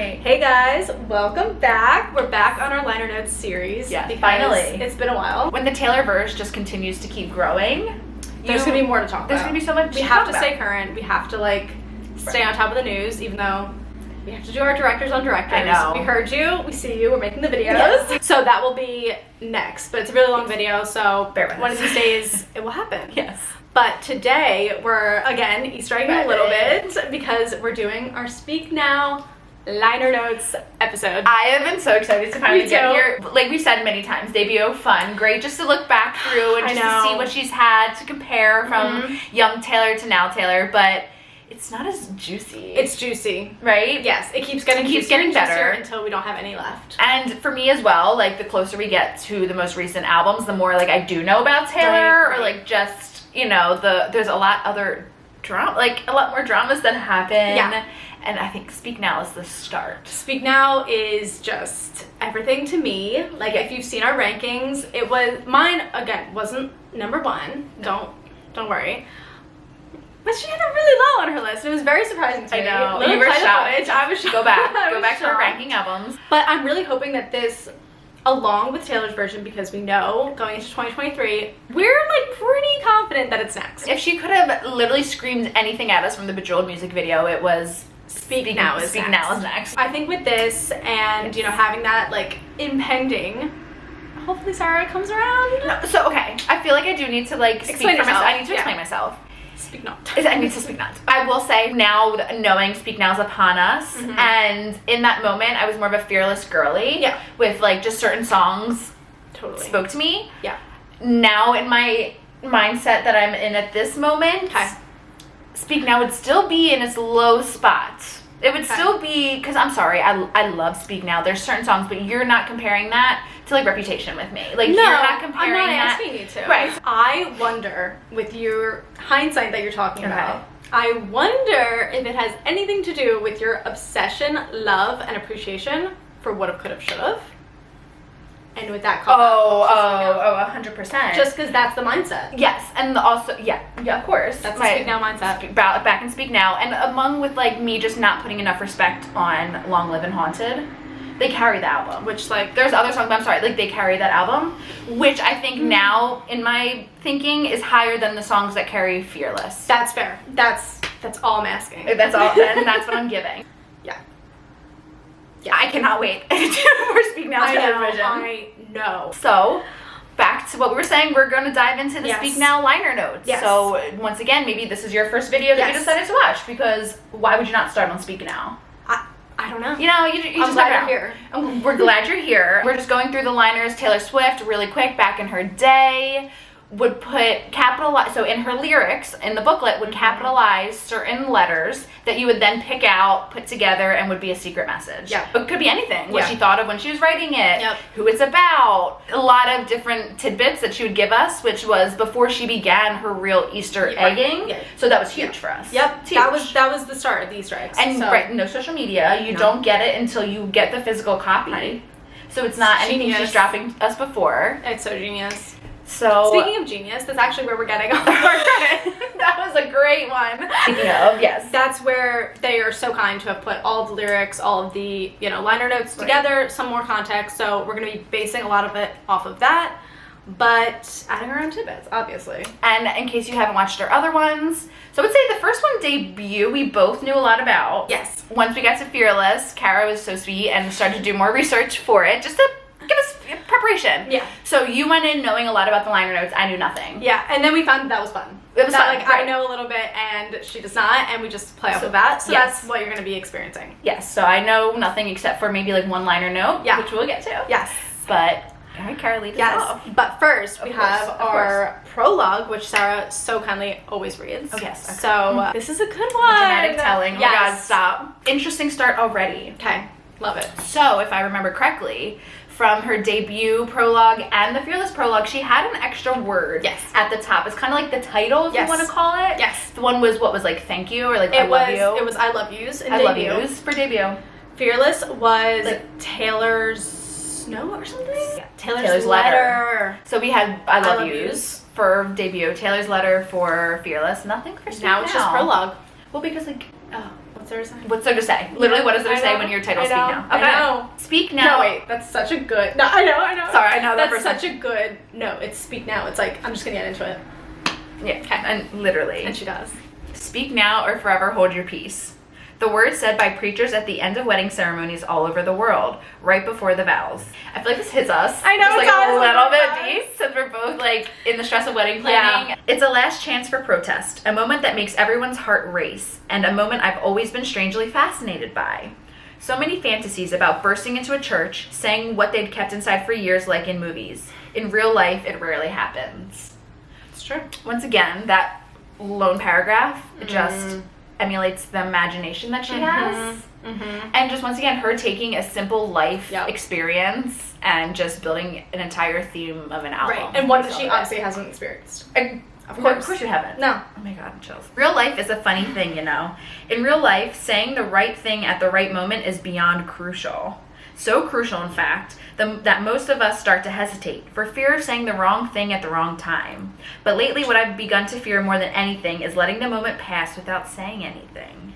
Alright. Hey guys, welcome back. We're back on our liner notes series. Yeah, finally. It's been a while. When the Taylor verse just continues to keep growing, there's gonna be more to talk about. There's gonna be so much we have to stay current. We have to like stay on top of the news, even though we have to do our directors on directors. I know. We heard you, we see you, we're making the videos. Yes. So that will be next, but it's a really long video, so bear with one us. of these days it will happen. Yes. But today we're again Easter egging a little bit because we're doing our Speak Now liner notes episode. I have been so excited to finally Me get too. here. Like we said many times, debut fun, great just to look back through and I just know. to see what she's had to compare from young Taylor to now Taylor, but it's not as juicy. It's juicy. Right? Yes, it keeps getting getting better until we don't have any left. And for me as well, like the closer we get to the most recent albums, the more like I do know about Taylor, Right. or like just, you know, there's a lot other drama, like a lot more dramas that happen. Yeah. And I think Speak Now is the start. Speak Now is just everything to me. Like if you've seen our rankings, it was mine again wasn't number one. Don't worry. But she had it really low on her list. It was very surprising to me. I know. Let me You were play the shocked. footage. I was shocked. Go back. I Go was back to our shocked. ranking albums. But I'm really hoping that this, along with Taylor's version, because we know going into 2023, we're like pretty confident that it's next. If she could have literally screamed anything at us from the Bejeweled music video, it was Speak Now is Speak next. Now is next. I think with this and, you know, having that like impending, hopefully Sarah comes around. No, so okay, I feel like I do need to like speak Explain for myself. yourself. I need to Yeah. explain myself. Speak Not. I need to speak now. I will say now, knowing Speak Now is upon us, and in that moment, I was more of a fearless girly. Yeah. With like just certain songs Totally. spoke to me. Yeah. Now in my mindset that I'm in at this moment, Okay. Speak Now would still be in its low spot. It would Okay. still be, because I'm sorry, I love Speak Now. There's certain songs, but you're not comparing that to like Reputation with me. Like No, you're not comparing I'm not that. asking you to. Right. I wonder, with your hindsight that you're talking Okay. about, I wonder if it has anything to do with your obsession, love, and appreciation for Would've, Could've, Should've. And with that comment, 100%. just because that's the mindset. Yes, and also, yeah, of course. That's the Speak Now mindset. Back and Speak Now. And among with like me just not putting enough respect on Long Live and Haunted, they carry the album. Which like, There's other songs, but I'm sorry, like they carry that album, which I think now in my thinking is higher than the songs that carry Fearless. that's fair. That's all I'm asking. That's all, and that's what I'm giving. Yeah. Yeah, I cannot wait for Speak Now television. I know. So, back to what we were saying, we're going to dive into the Yes. Speak Now liner notes. Yes. So, once again, maybe this is your first video that you Yes. decided to watch, because why would you not start on Speak Now? I don't know. You know, you I'm just glad never you're know. here. And we're glad you're here. We're just going through the liners. Taylor Swift, really quick, back in her day, would put capitalize, so in her lyrics, in the booklet, would capitalize certain letters that you would then pick out, put together, and would be a secret message. Yeah. It could be anything. What Yeah. she thought of when she was writing it, Yep. who it's about, a lot of different tidbits that she would give us, which was before she began her real Easter Yeah, right. egging. Yeah. So that was huge for us. Yep. It's huge. That was the start of the Easter eggs. And so, right, no social media. You No. don't get it until you get the physical copy. Right. So it's not anything Genius. she's dropping us before. It's so genius. So Speaking of genius, that's actually where we're getting our credit. that was a great one. Speaking of, yes. That's where they are so kind to have put all of the lyrics, all of the, you know, liner notes Right. together, some more context. So we're going to be basing a lot of it off of that, but adding our own tidbits, obviously. And in case you haven't watched our other ones, so I would say the first one, Debut, we both knew a lot about. Yes. Once we got to Fearless, Kara was so sweet and started to do more research for it, just to give us preparation. Yeah. So you went in knowing a lot about the liner notes. I knew nothing. Yeah, and then we found that was fun. It was that, fun, like, right. I know a little bit and she does not, and we just play off So, of that. So yes. that's what you're going to be experiencing. Yes, so I know nothing except for maybe like one liner note, Yeah. which we'll get to. Yes. But, all right, Kara, lead us Yes. off. But first, we Of course, have of our prologue, which Sarah so kindly always reads. Oh, yes. Okay. So this is a good one. Dramatic telling. Oh my God, Yes. stop. Interesting start already. Okay. Love it. So, if I remember correctly, from her debut prologue and the Fearless prologue, she had an extra word Yes. at the top. It's kind of like the title, if Yes. you want to call it. Yes. The one was, what was like, thank you, or like, I It love was. you. It was I love yous in I debut. love yous for debut. Fearless was Like- Taylor's note or something. Yeah. Taylor's letter. So we had I love Love yous Yous. for debut, Taylor's letter for Fearless, nothing for Speak Now it's just prologue. Well, because like, What's there to say? What's there to say? Literally, what is there to I say know, when your title I Speak know, Now? I know. Speak Now. No, wait, that's such a good. No, I know. Sorry, I know that That's person. such a good. No, it's Speak Now. It's like, I'm just gonna get into it. Yeah, okay. And literally. And she does. Speak now or forever hold your peace. The words said by preachers at the end of wedding ceremonies all over the world, right before the vows. I feel like this hits us. I know, just like it a does, little it bit does. deep, since we're both like in the stress of wedding planning. Yeah. It's a last chance for protest, a moment that makes everyone's heart race, and a moment I've always been strangely fascinated by. So many fantasies about bursting into a church, saying what they'd kept inside for years like in movies. In real life, it rarely happens. It's true. Once again, that lone paragraph just emulates the imagination that she has. And just once again, her taking a simple life experience and just building an entire theme of an album. Right, and one that she obviously hasn't experienced. Of course you haven't. No. Oh my god, chills. Real life is a funny thing, you know. In real life, saying the right thing at the right moment is beyond crucial. So crucial, in fact, that most of us start to hesitate for fear of saying the wrong thing at the wrong time. But lately, what I've begun to fear more than anything is letting the moment pass without saying anything.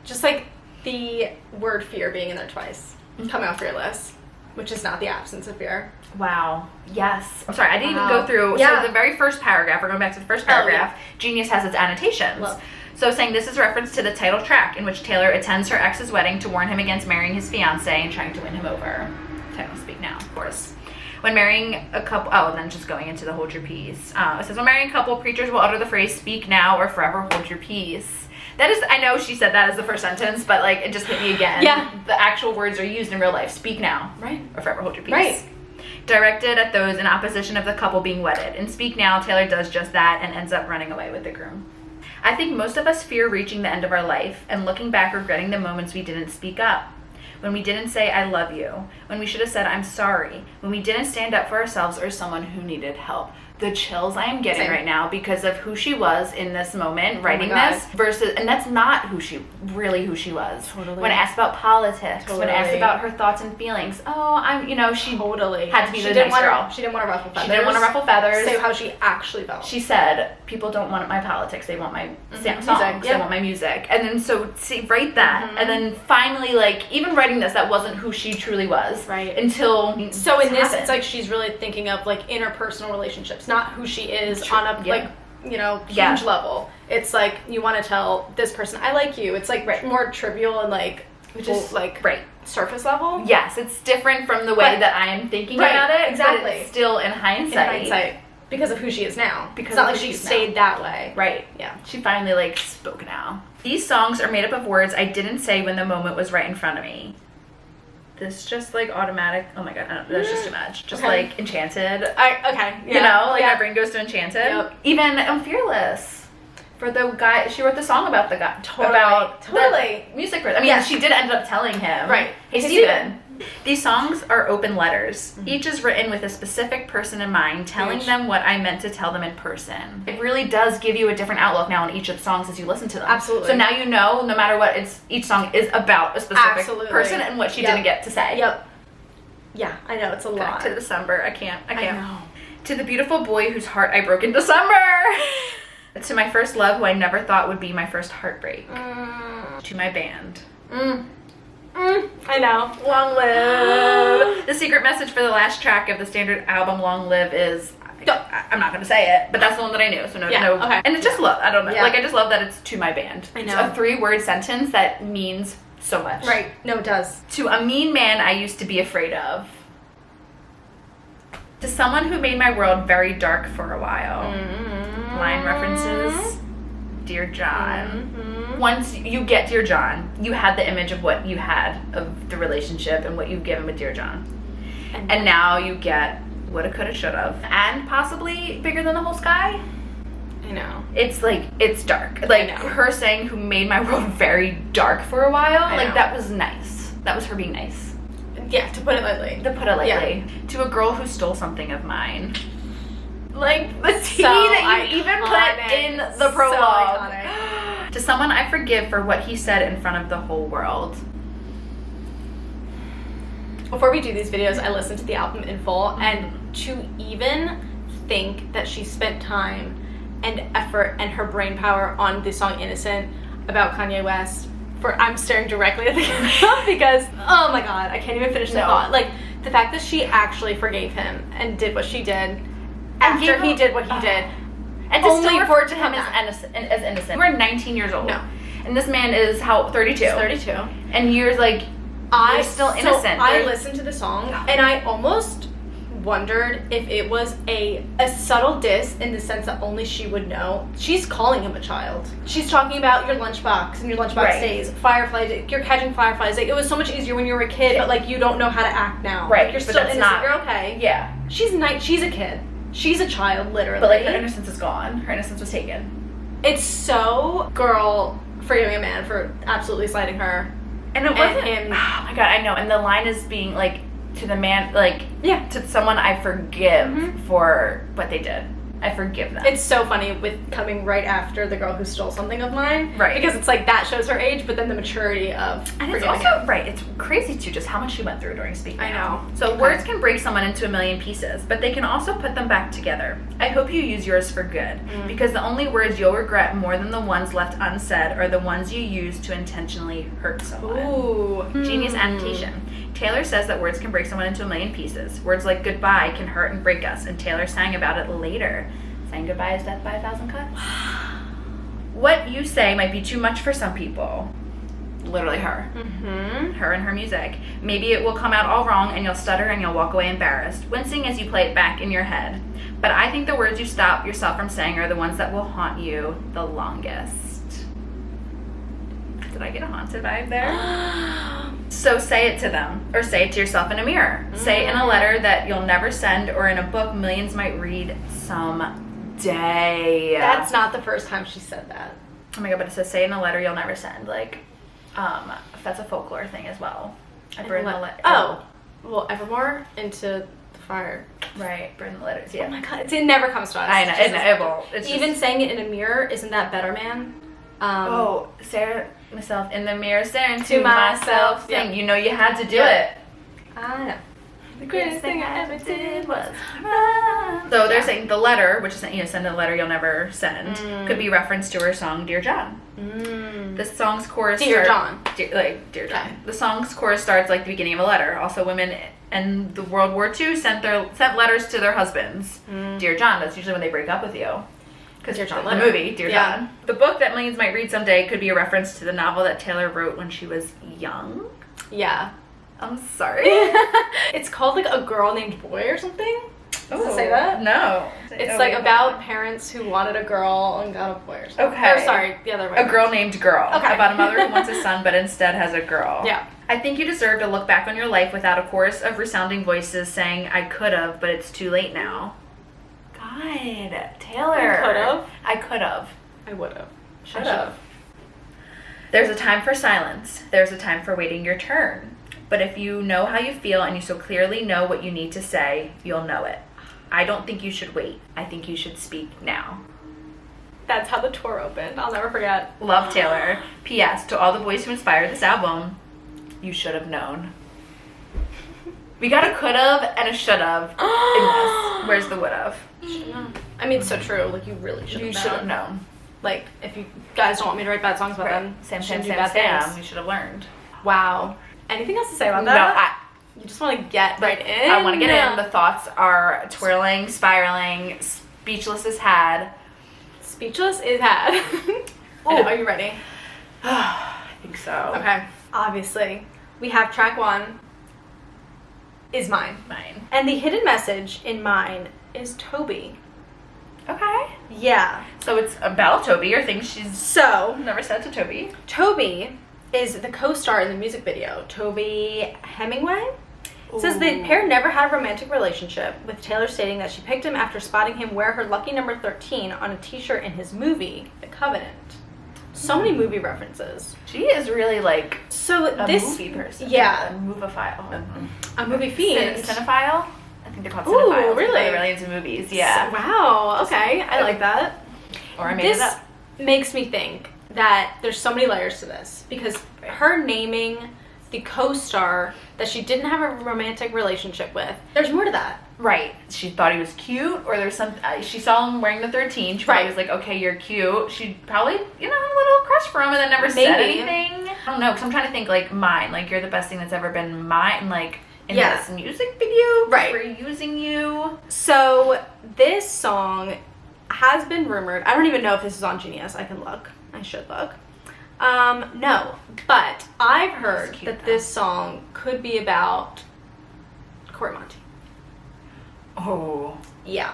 Just like the word fear being in there twice. Coming off fearless, which is not the absence of fear. Wow. Yes. I'm sorry, I didn't even go through. Yeah. So the very first paragraph, we're going back to the first paragraph, Genius has its annotations. Love. So saying this is a reference to the title track in which Taylor attends her ex's wedding to warn him against marrying his fiancé and trying to win him over. Title Speak Now, of course. When marrying a couple, and then just going into the hold your peace. It says, when marrying a couple, preachers will utter the phrase, speak now or forever hold your peace. That is, I know she said that as the first sentence, but like it just hit me again. Yeah. The actual words are used in real life. Speak now. Right. Or forever hold your peace. Right. Directed at those in opposition of the couple being wedded. In Speak Now, Taylor does just that and ends up running away with the groom. I think most of us fear reaching the end of our life and looking back regretting the moments we didn't speak up. When we didn't say, I love you. When we should have said, I'm sorry. When we didn't stand up for ourselves or someone who needed help. The chills I am getting right now because of who she was in this moment, writing this, versus, and that's not who she was. Totally. When asked about politics, when asked about her thoughts and feelings, she had to be the nice girl. She didn't want to ruffle feathers. She didn't want to ruffle feathers. Say how she actually felt. She said, people don't want my politics, they want my songs, they want my music. And then write that. And then finally, like, even writing this, that wasn't who she truly was. Right. Until so in this, it's like she's really thinking of like interpersonal relationships, not who she is on a like, you know, huge level. It's like you want to tell this person, I like you. It's like more trivial and like just like surface level. Yes, it's different from the way that I am thinking about it. Exactly. But it's still in hindsight. Because of who she is now. Because it's not of like who she she is stayed that way. Right. Yeah. She finally like spoke now. These songs are made up of words I didn't say when the moment was right in front of me. This just like automatic. Oh my god, that's just too much. Just like Enchanted. You know, like my brain goes to Enchanted. Yep. Even Fearless. For the guy, she wrote the song about the guy. Totally. About Totally. the music. I mean, she did end up telling him. Right. Hey, Steven. These songs are open letters. Each is written with a specific person in mind, telling them what I meant to tell them in person. It really does give you a different outlook now on each of the songs as you listen to them. Absolutely. So now you know, no matter what, each song is about a specific person and what she didn't get to say. Yep. Yeah, I know, it's a lot. Back to December. I can't. I know. To the beautiful boy whose heart I broke in December. To my first love who I never thought would be my first heartbreak. To my band. I know. Long live. The secret message for the last track of the standard album, Long Live, is... I'm not going to say it, but that's the one that I knew. So no. Okay. And it's just love. I don't know. Yeah. Like, I just love that it's to my band. I know. It's a 3-word sentence that means so much. Right. No, it does. To a mean man I used to be afraid of. To someone who made my world very dark for a while. Line references. Dear John. Once you get Dear John, you had the image of what you had of the relationship and what you've given with Dear John. And now you get woulda, coulda, shoulda. And possibly bigger than the whole sky. I know. It's like, it's dark. Like, her saying who made my world very dark for a while, like, that was nice. That was her being nice. Yeah, to put it lightly. Yeah. To a girl who stole something of mine. Like, the tea that you even put in the prologue. To someone I forgive for what he said in front of the whole world. Before we do these videos, I listened to the album in full, and to even think that she spent time and effort and her brain power on the song Innocent about Kanye West I'm staring directly at the camera because, oh my god, I can't even finish the thought. Like, the fact that she actually forgave him and did what she did after he did what he did. And to Only still for refer it to to him come as innocent. We're 19 years old. No. And this man is, how, 32? He's 32. And you're like, you're still innocent. So I listened to the song, and I almost wondered if it was a subtle diss in the sense that only she would know. She's calling him a child. She's talking about your lunchbox and your lunchbox days, fireflies, you're catching fireflies. Like, it was so much easier when you were a kid, but like, you don't know how to act now. Right. Like, you're but still that's innocent. not, You're okay. Yeah. She's a kid. She's a child, literally. But like, her innocence is gone. Her innocence was taken. It's so girl forgiving a man for absolutely slighting her. And it wasn't him. Oh my god, I know. And the line is being like, to the man, like, yeah, to someone I forgive for what they did. I forgive them. It's so funny with coming right after the girl who stole something of mine. Right. Because it's like that shows her age, but then the maturity of and it's forgiving also, him. right, it's crazy too just how much she went through during speaking. I know. So words can break someone into a million pieces, but they can also put them back together. I hope you use yours for good, because the only words you'll regret more than the ones left unsaid are the ones you use to intentionally hurt someone. Ooh. Genius annotation. Taylor says that words can break someone into a million pieces. Words like goodbye can hurt and break us, and Taylor sang about it later. Saying goodbye is death by 1,000 cuts. What you say might be too much for some people. Literally her. Her and her music. Maybe it will come out all wrong and you'll stutter and you'll walk away embarrassed, wincing as you play it back in your head. But I think the words you stop yourself from saying are the ones that will haunt you the longest. Did I get a haunted vibe there? So say it to them, or say it to yourself in a mirror. Say it in a letter that you'll never send, or in a book millions might read someday. That's not the first time she said that. Oh my god, but it says say in a letter you'll never send. Like, that's a folklore thing as well. I burn the letter. Oh, well, Evermore into the fire. Right, burn the letters, yeah. Oh my god, it never comes to us. I know, it won't. It's even just, saying it in a mirror, isn't that better, man? Stare myself in the mirror, staring to myself. Yeah. You know you had to do it. I know. The greatest thing I ever did was run. So they're saying the letter, which is, send a letter you'll never send, could be reference to her song Dear John. The song's chorus Dear John. Dear John. Okay. The song's chorus starts like the beginning of a letter. Also, women in the World War II sent letters to their husbands. Dear John. That's usually when they break up with you. Because Dear John the letter. movie, Dear John. The book that millions might read someday could be a reference to the novel that Taylor wrote when she was young. Yeah. I'm sorry. It's called like A Girl Named Boy or something. Does it say Oh, that? No. It's like about parents who wanted a girl and got a boy or something. Okay. Or sorry, the other way. A Girl Named Girl. Okay. About a mother who wants a son but instead has a girl. Yeah. I think you deserve to look back on your life without a chorus of resounding voices saying, I could have, but it's too late now. God, Taylor. I could have. I could have. I would have. Should have. There's a time for silence. There's a time for waiting your turn. But if you know how you feel and you so clearly know what you need to say, you'll know it. I don't think you should wait. I think you should speak now. That's how the tour opened. I'll never forget. Love, Taylor. P.S. To all the boys who inspired this album, you should have known. We got a could have and a should have in this. Where's the would have? I mean, it's so true. Like, you really should have You should have known. Like, if you guys don't want me to write bad songs about them, Sam, shouldn't Sam, do Sam, bad Sam. things. You should have learned. Wow. Anything else to say about No, that? You just want to get right in? I want to get in. The thoughts are twirling, spiraling. Speechless is had. Speechless is had. And are you ready? I think so. Okay. Obviously, we have track 1 is Mine. Mine. And the hidden message in Mine is Toby. Okay. Yeah. So it's about Toby or things she's So, never said to Toby. Toby is the co-star in the music video. Toby Hemingway. It says the pair never had a romantic relationship, with Taylor stating that she picked him after spotting him wear her lucky number 13 on a t-shirt in his movie, The Covenant. So many movie references. She is really like So a this movie person. Yeah. A moviephile. A movie fiend. Cinephile? I think they're called Ooh, cinephiles. really? They're really into movies. Yeah. Wow. Okay. I like that. Or I made This it up. makes me think that there's so many layers to this, because her naming the co-star that she didn't have a romantic relationship with, there's more to that. Right. She thought he was cute, or there's some. She saw him wearing the 13. She probably was like, okay, you're cute. She probably, had a little crush for him and then never said Maybe. anything. I don't know, because I'm trying to think, like, mine. Like, you're the best thing that's ever been mine. Like, in Yeah. this music video. Right. We're using you. So this song has been rumored. I don't even know if this is on Genius. I can look. I should look. No, but I've heard cute, that though. this song could be about Cory Monteith. Oh. Yeah.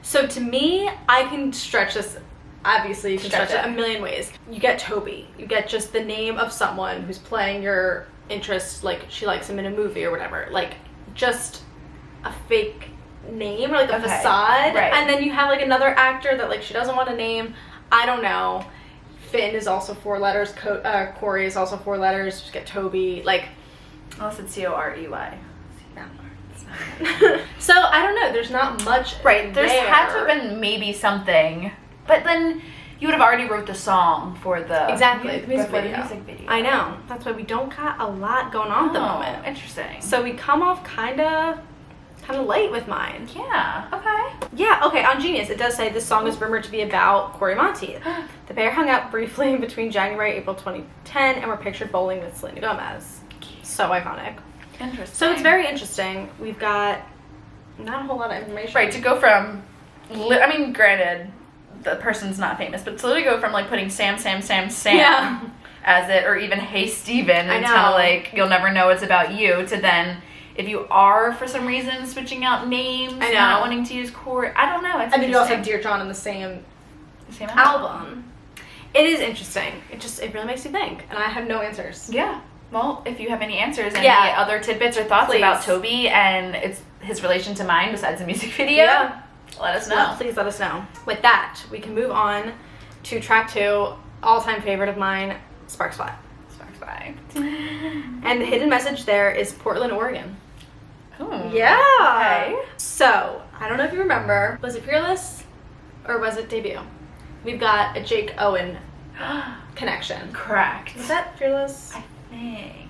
So to me, I can stretch this. Obviously, you can stretch it a million ways. You get Toby. You get just the name of someone who's playing your interest, like she likes him in a movie or whatever. Like, just a fake name or like a facade. Right. And then you have like another actor that like she doesn't want to name. I don't know. Finn is also 4 letters. Corey is also 4 letters. Just get Toby. Like, Unless it's Corey. so I don't know. There's not much. Right. There's there. had to have been maybe something, but then you would have already wrote the song for the Exactly, music the video. I know. That's why we don't got a lot going on at the moment. Interesting. So we come off kind of late with mine. Yeah. Okay. Yeah, okay, on Genius, it does say this song is rumored to be about Cory Monteith. The pair hung out briefly between January and April 2010 and were pictured bowling with Selena Gomez. So iconic. Interesting. So it's very interesting. We've got not a whole lot of information. Right, to go from, I mean, granted, the person's not famous, but to literally go from, like, putting Sam Yeah. as it, or even Hey Steven, I until, know. like, you'll never know it's about you, to then, if you are, for some reason, switching out names, I know. not wanting to use Corey, I don't know, it's I mean, you also have interesting. Dear John in the same Same album. It is interesting. It really makes you think, and I have no answers. Yeah. Well, if you have any answers, any Yeah. other tidbits or thoughts Please. about Toby and it's his relation to mine besides the music video, Yeah. let us know. Well, please let us know. With that, we can move on to track 2, all-time favorite of mine, Sparks Fly. Sparks by. And the hidden message there is Portland, Oregon. Oh. Yeah. Okay. So, I don't know if you remember, was it Fearless or was it Debut? We've got a Jake Owen connection. Correct. Was that Fearless? I think.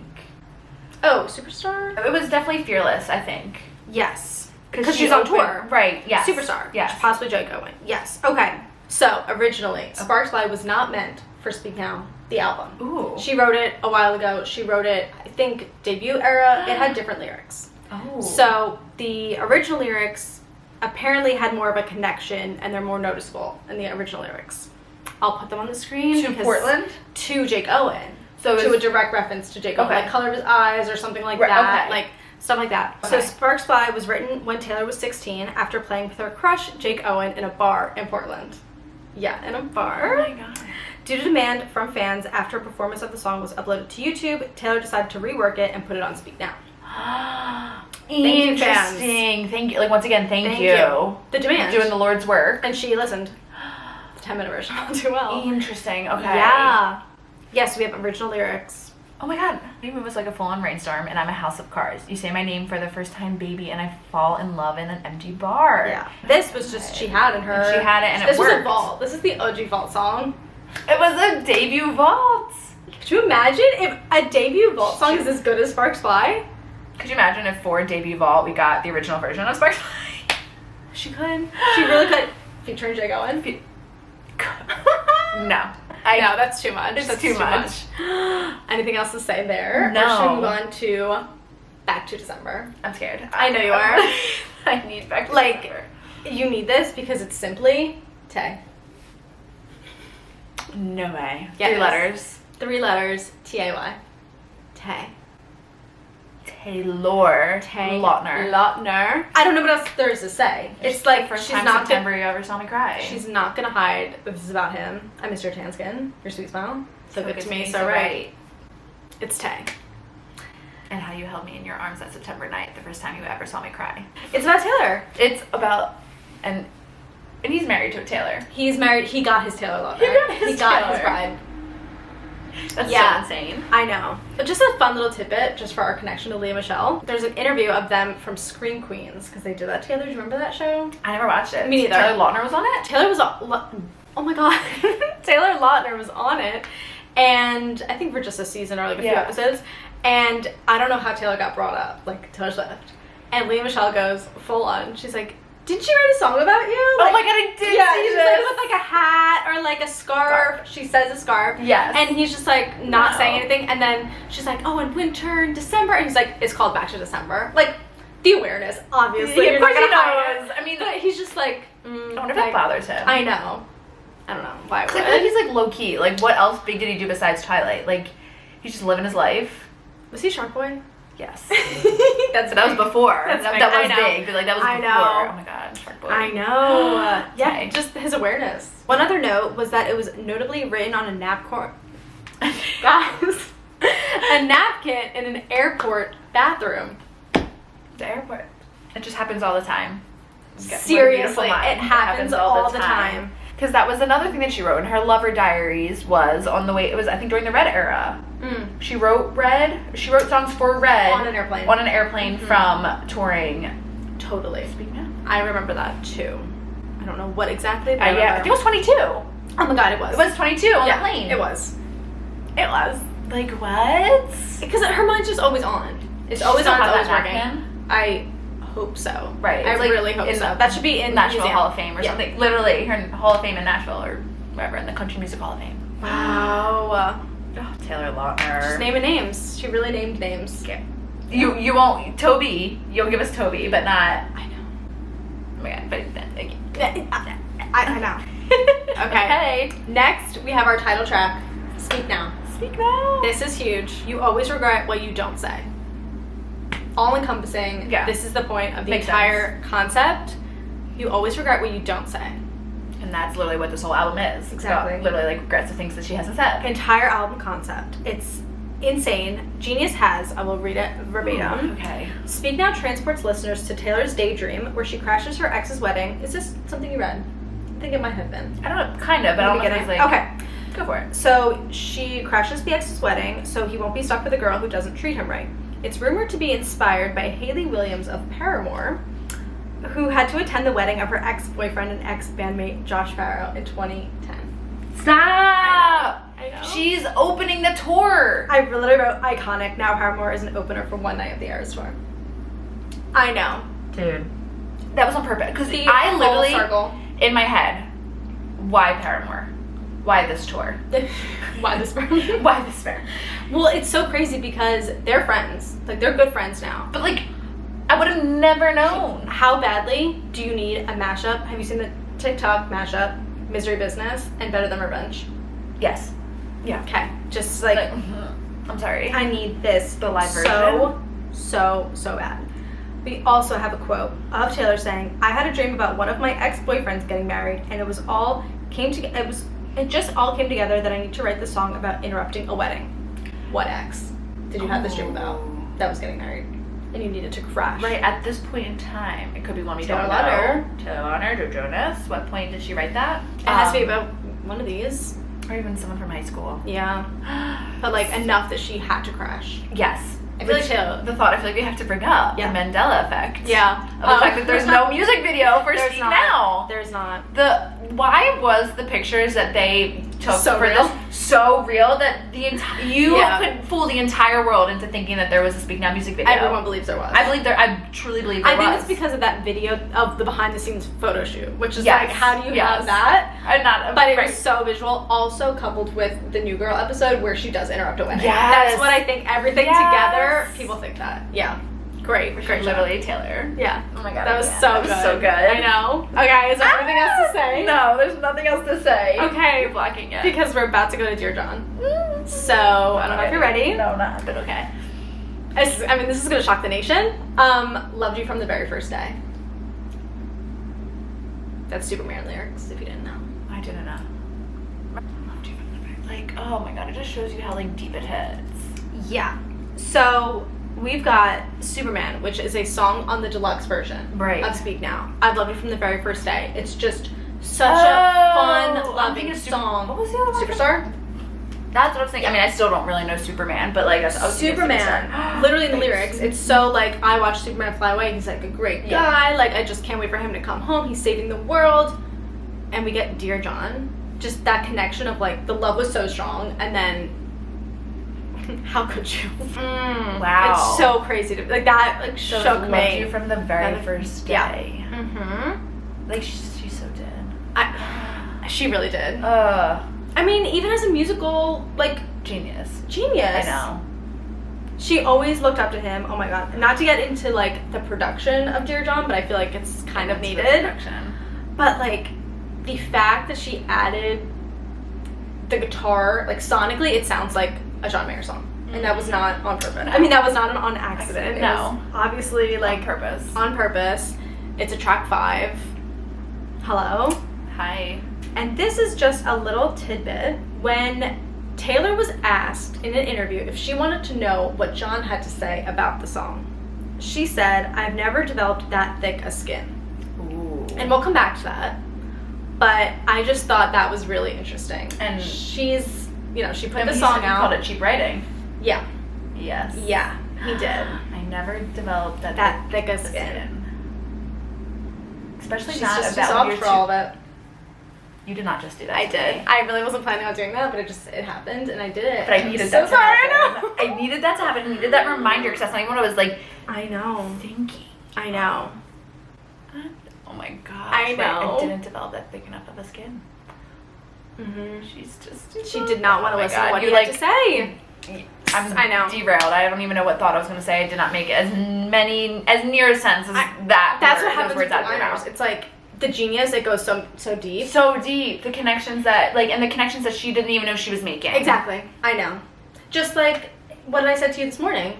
Oh, Superstar? It was definitely Fearless, I think. Yes. Because she she's on opened- tour. Right, yes. Superstar. Yes. Possibly Jake Owen. Yes. Okay. So, originally, Sparks Fly was not meant for Speak Now, the album. Ooh. She wrote it a while ago. She wrote it, I think, debut era. It had different lyrics. Oh. So the original lyrics apparently had more of a connection and they're more noticeable in the original lyrics. I'll put them on the screen. To because- Portland? To Jake Owen. So to a direct reference to Jake Owen. Okay. Like color of his eyes or something like Right, that. okay. Like stuff like that. Okay. So Sparks Fly was written when Taylor was 16 after playing with her crush, Jake Owen, in a bar in Portland. Yeah, in a bar. Oh my god. Due to demand from fans after a performance of the song was uploaded to YouTube, Taylor decided to rework it and put it on Speak Now. you, fans. Interesting. Thank you. Like, once again, thank Thank you. you. The demand. Doing the Lord's work. And she listened. The 10-minute version all too well. Interesting. Okay. Yeah. Yes, we have original lyrics. Oh my god. Maybe it was like a full-on rainstorm and I'm a house of cards. You say my name for the first time, baby, and I fall in love in an empty bar. Yeah. This was just, she had in her. And she had it and it This was a worked. vault. This is the OG vault song. It was a debut vault. Could you imagine if a debut vault song is as good as Sparks Fly? Could you imagine if for debut vault we got the original version of Sparks Fly? She could. She really could. Featuring Jake Owen. No. No, that's too much. It's That's too much. Anything else to say there? No. Or should we move on to Back to December? I'm scared. I know you are. I need back to Like, December. you need this because it's simply Tay. No way. Yes. 3 letters. 3 letters, T-A-Y. Tay. Taylor Tay. Lautner. Lautner. I don't know what else there is to say. It's like, First she's time not September you ever saw me cry. She's not gonna hide that this is about him. I miss your tan skin, your sweet smile. So good to me, so right. It's Tay. And how you held me in your arms that September night, the first time you ever saw me cry. It's about Taylor. It's about, and he's married to a Taylor. He's married. He got his Taylor Lautner. He got his Taylor. bride. That's Yeah. so insane. I know. But just a fun little tidbit, just for our connection to Leah Michelle. There's an interview of them from Scream Queens, because they did that together. Do you remember that show? I never watched it. Me neither. Taylor Lautner was on it? Taylor was on. Oh my god. Taylor Lautner was on it. And I think for just a season or like a few Yeah. episodes. And I don't know how Taylor got brought up, like Taylor Swift. And Leah Michelle goes full on. She's like, Didn't she write a song about you? Oh my god, I did Yeah, see she's this. like with like a hat or like a scarf. She says a scarf. Yes. And he's just like not saying anything. And then she's like, oh, in winter and December. And he's like, it's called Back to December. Like, the awareness, obviously. Yeah, You're not of course gonna he hide knows. it. I mean, but he's just like, I wonder if it bothers him. I know. I don't know why. I feel like he's like low key. Like, what else big did he do besides Twilight? Like, he's just living his life. Was he Shark Boy? Yes. That's But that was before. That's that big. was I know. big, but like that was I before. know. Oh my god, Shark Boy. I know. Yeah, Okay. just his awareness. One other note was that it was notably written on a napkin. Guys, a napkin in an airport bathroom. The airport. It just happens all the time. Seriously, it happens all the time. Because that was another thing that she wrote in her lover diaries was on the way, it was I think during the Red era. She wrote songs for Red. On an airplane. On an airplane from touring. Totally. Speak Now. I remember that too. I don't know what exactly, but Yeah, I think it was 22. Oh my god, it was. It was 22 on the plane. It was. It was. Like, what? Because her mind's just always on. It's She always still on, it's have always that working. napkin? I hope so. Right. I It's like really hope in so. the That should be in Nashville museum. Hall of Fame or something. Literally, her Hall of Fame in Nashville or wherever, in the Country Music Hall of Fame. Wow. Oh, Taylor Lautner. Just naming names. She really named names. Okay. You won't, Toby, you'll give us Toby, but not, I know. oh my god, but I know. Okay. Next, we have our title track, Speak Now. Speak Now. This is huge. You always regret what you don't say. All encompassing. Yeah. This is the point of the Makes entire concept. You always regret what you don't say. And that's literally what this whole album is. Exactly. About literally like regrets of things that she hasn't said. Entire album concept. It's insane. Genius has, I will read it verbatim. Okay. Speak Now transports listeners to Taylor's daydream where she crashes her ex's wedding. Is this something you read? I think it might have been. I don't know, kind of, but I don't know if it's like, Okay. go for it. So she crashes the ex's wedding so he won't be stuck with a girl who doesn't treat him right. It's rumored to be inspired by Hayley Williams of Paramore, who had to attend the wedding of her ex-boyfriend and ex-bandmate Josh Farrow in 2010. Stop! I know. She's opening the tour. I literally wrote iconic. Now Paramore is an opener for one night of the ERAS tour. I know. Dude. That was on purpose. Because The I full literally, circle. in my head, why Paramore? Why this tour? Why this Paramore? Why this fair? Well, it's so crazy because they're friends. Like, they're good friends now. But like, I would have never known. How badly do you need a mashup? Have you seen the TikTok mashup, Misery Business and Better Than Revenge? Yes. Yeah. Okay. Just like, I'm sorry. I need this. The live So bad. We also have a quote of Taylor saying, I had a dream about one of my ex-boyfriends getting married and it just all came together that I need to write the song about interrupting a wedding. What ex did you have this dream about that was getting married and you needed to crash? Right at this point in time, it could be one we Taylor don't Lautner. know. Taylor Lautner, Joe Jonas. What point did she write that? It has to be about one of these. Or even someone from high school. Yeah. But like enough that she had to crash. Yes. I feel like Which, Taylor. the thought I feel like we have to bring up, Yeah. the Mandela effect. Yeah. Of the fact that there's no music video for There's Speak not. Now. There's not. Why was the pictures that they took So for real? this so real that you Yeah. could fool the entire world into thinking that there was a Speak Now music video? Everyone believes there was. I truly believe there I was. think it's because of that video of the behind the scenes photo shoot, which is Yes. like, how do you Yes. have that? I'm not, But it right. was so visual, also coupled with the New Girl episode where she does interrupt a wedding. Yes. That's what I think. Everything Yes. together, people think that. Yeah. Great. Great job. Literally Taylor. Yeah. Oh my god. That was yeah. so That good. was so good. I know. Okay, is there anything else to say? No, there's nothing else to say. Okay. You're blocking it. Because we're about to go to Dear John. So, I don't know if you're ready. No, not, but okay. This is going to shock the nation. Loved you from the very first day. That's Superman lyrics, if you didn't know. I didn't know. Like, oh my god, it just shows you how like deep it hits. Yeah. So we've got Superman, which is a song on the deluxe version Right. of Speak Now. I've loved you from the very first day. It's just such a fun, I'm loving thinking of song. What was the other one? Superstar? That's what I was thinking. I mean, I still don't really know Superman, but like, I was thinking Superman. Superstar. Literally in the Thanks. lyrics, it's so like, I watched Superman fly away. He's like a great Yeah. guy. Like, I just can't wait for him to come home. He's saving the world. And we get Dear John. Just that connection of like, the love was so strong. And then, how could you? Wow. It's so crazy to like that. Like So shook loved me. you from the very Yeah. first Yeah. day. Mm-hmm. Like, she so did. She really did. I mean, even as a musical, like, genius. I know. She always looked up to him. Oh my god. Not to get into, like, the production of Dear John, but I feel like it's kind of needed. But, like, the fact that she added the guitar, like, sonically, it sounds like a John Mayer song. And that was not on purpose. No. I mean, that was not on accident. No. It was obviously, like, On purpose. It's a track 5. Hello? Hi. And this is just a little tidbit. When Taylor was asked in an interview if she wanted to know what John had to say about the song, she said, "I've never developed that thick a skin." Ooh. And we'll come back to that. But I just thought that was really interesting. And she's, you know, she put the song out. Called it cheap writing. Yeah. Yes. Yeah, he did. I never developed that thick a skin. Especially She's not just about soft for all of it. You did not just do that. I did. I really wasn't planning on doing that, but it happened, and I did it. But I needed that to happen. I needed that to happen. I needed that reminder, because that's not even what I was, like, I know. thinking. I know. Oh my gosh. I know. I didn't develop that thick enough of a skin. She's just... She did not want to listen to what you like to say. I know. Derailed. I don't even know what thought I was going to say. I did not make as near sense as that. That's what happens with the liners. It's like the genius. It goes so deep. So deep. The connections that she didn't even know she was making. Exactly. I know. Just like what I said to you this morning.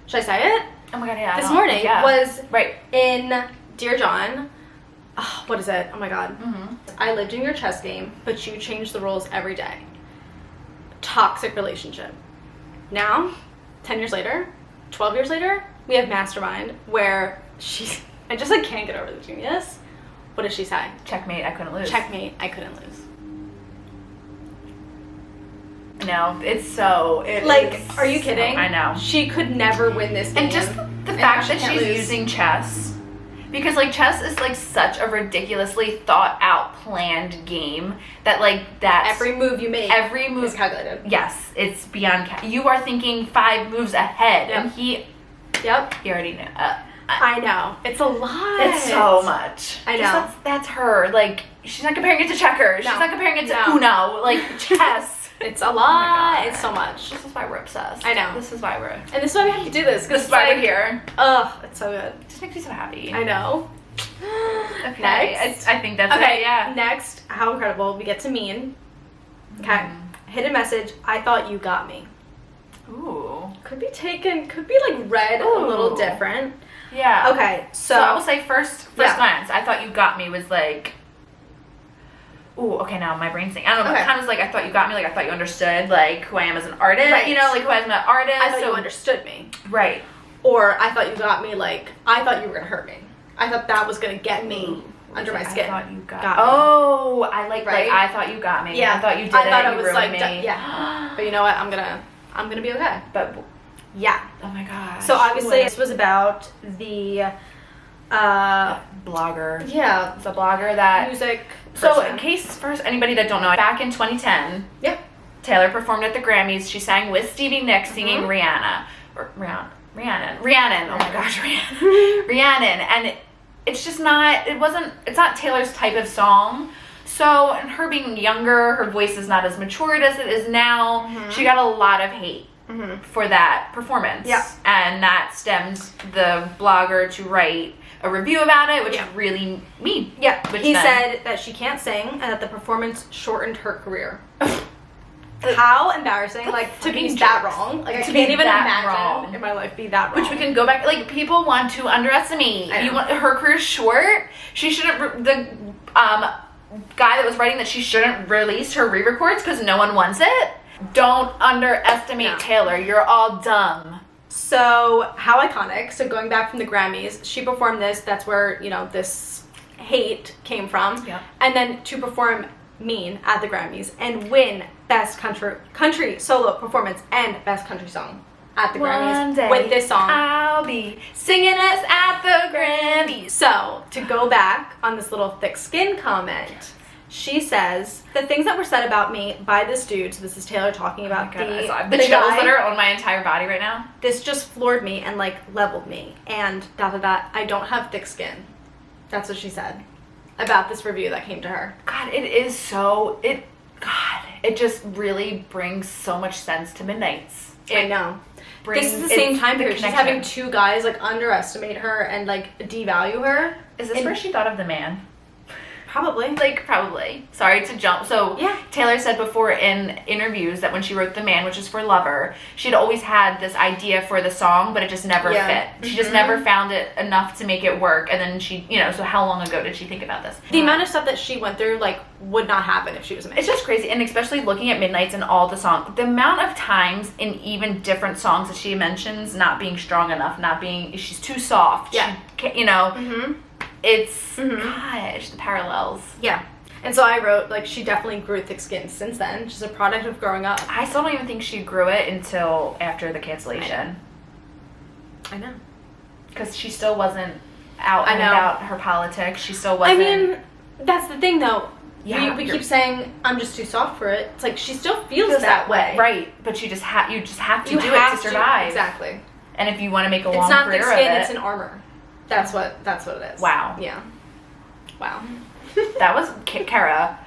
Should I say it? Oh my god, yeah. This morning was right in Dear John. Oh, what is it? Oh my god. I lived in your chess game, but you changed the rules every day. Toxic relationship. Now, 10 years later, 12 years later, we have Mastermind, where I just, like, can't get over the genius. What does she say? Checkmate, I couldn't lose. Checkmate, I couldn't lose. No, it's so... Are you kidding? I know. She could never win this game. And just the fact that she's using chess... Because, like, chess is, like, such a ridiculously thought-out, planned game that, like, that's... Every move you make is calculated. Yes, it's beyond... You are thinking 5 moves ahead, and he... Yep. He already knew. I know. It's a lot. It's so much. I know. That's her. Like, she's not comparing it to checkers. No. She's not comparing it to Uno. Like, chess. It's a lot. It's so much. This is why we're obsessed. I know. This is why we're... And this is why we have to do this. This is why we're here. Ugh, it's so good. It just makes me so happy. I know. Okay. Next. I think that's it, yeah. Next, how incredible. We get to mean. Okay. Hidden message. I thought you got me. Ooh. Could be like read a little different. Yeah. Okay, so I will say first glance, I thought you got me was like... Ooh, okay, now my brain's thinking. I don't know, kind of like, I thought you got me, like, I thought you understood, like, who I am as an artist, you know, like, who I am as an artist. I thought you understood me. Right. Or I thought you got me, like, I thought you were going to hurt me. I thought that was going to get me under my skin. I thought you got me. Oh, I like, I thought you got me. Yeah. I thought you did I thought it, it was you like, me. yeah. But you know what, I'm gonna be okay. But, yeah. Oh my gosh. So obviously this was about the, blogger. Yeah. It's a blogger that... Music So, person. in case, for anybody that don't know, back in 2010, Taylor performed at the Grammys. She sang with Stevie Nicks singing Rihanna. Or Rhiannon. Oh my gosh, Rhiannon. And it's just not, it's not Taylor's type of song. So, and her being younger, her voice is not as matured as it is now. She got a lot of hate for that performance. Yeah. And that stemmed the blogger to write a review about it, which is really mean. Yeah. He said that she can't sing and that the performance shortened her career. How embarrassing, like, to be that wrong. Like, I can't even imagine in my life be that wrong. Which we can go back, like, people want to underestimate. Her career's short. She shouldn't, the guy that was writing that she shouldn't release her re-records because no one wants it. Don't underestimate Taylor. You're all dumb. So, how iconic. So, going back from the Grammys, she performed this. That's where, you know, this hate came from. Yeah. And then to perform Mean at the Grammys and win Best Country Solo Performance and Best Country Song at the Grammys with this song. I'll be singing us at the Grammys. So, to go back on this little thick skin comment, she says, the things that were said about me by this dude, so this is Taylor talking about the chills that are on my entire body right now. This just floored me and, like, leveled me. And ... I don't have thick skin. That's what she said about this review that came to her. God, it just really brings so much sense to Midnight's. I know. This is the same time period. She's having two guys, like, underestimate her and, like, devalue her. Is this where she thought of the man? Probably. Like, probably. Sorry to jump. So, yeah. Taylor said before in interviews that when she wrote The Man, which is for Lover, she'd always had this idea for the song, but it just never fit. She just never found it enough to make it work. And then she, so how long ago did she think about this? The amount of stuff that she went through, like, would not happen if she was a man. It's just crazy. And especially looking at Midnight's and all the songs, the amount of times in even different songs that she mentions not being strong enough, she's too soft. Yeah. It's, gosh, the parallels. Yeah. And so I wrote, like, she definitely grew thick skin since then. She's a product of growing up. I still don't even think she grew it until after the cancellation. I know. Because she still wasn't out and about her politics. She still wasn't. I mean, that's the thing, though. Yeah, we keep saying, I'm just too soft for it. It's like, she still feels that way. Right. But you just have to do it to survive. Exactly. And if you want to make a long career of it. It's not thick skin, it's an armor. That's what it is. Wow. Yeah. Wow. That was Kara.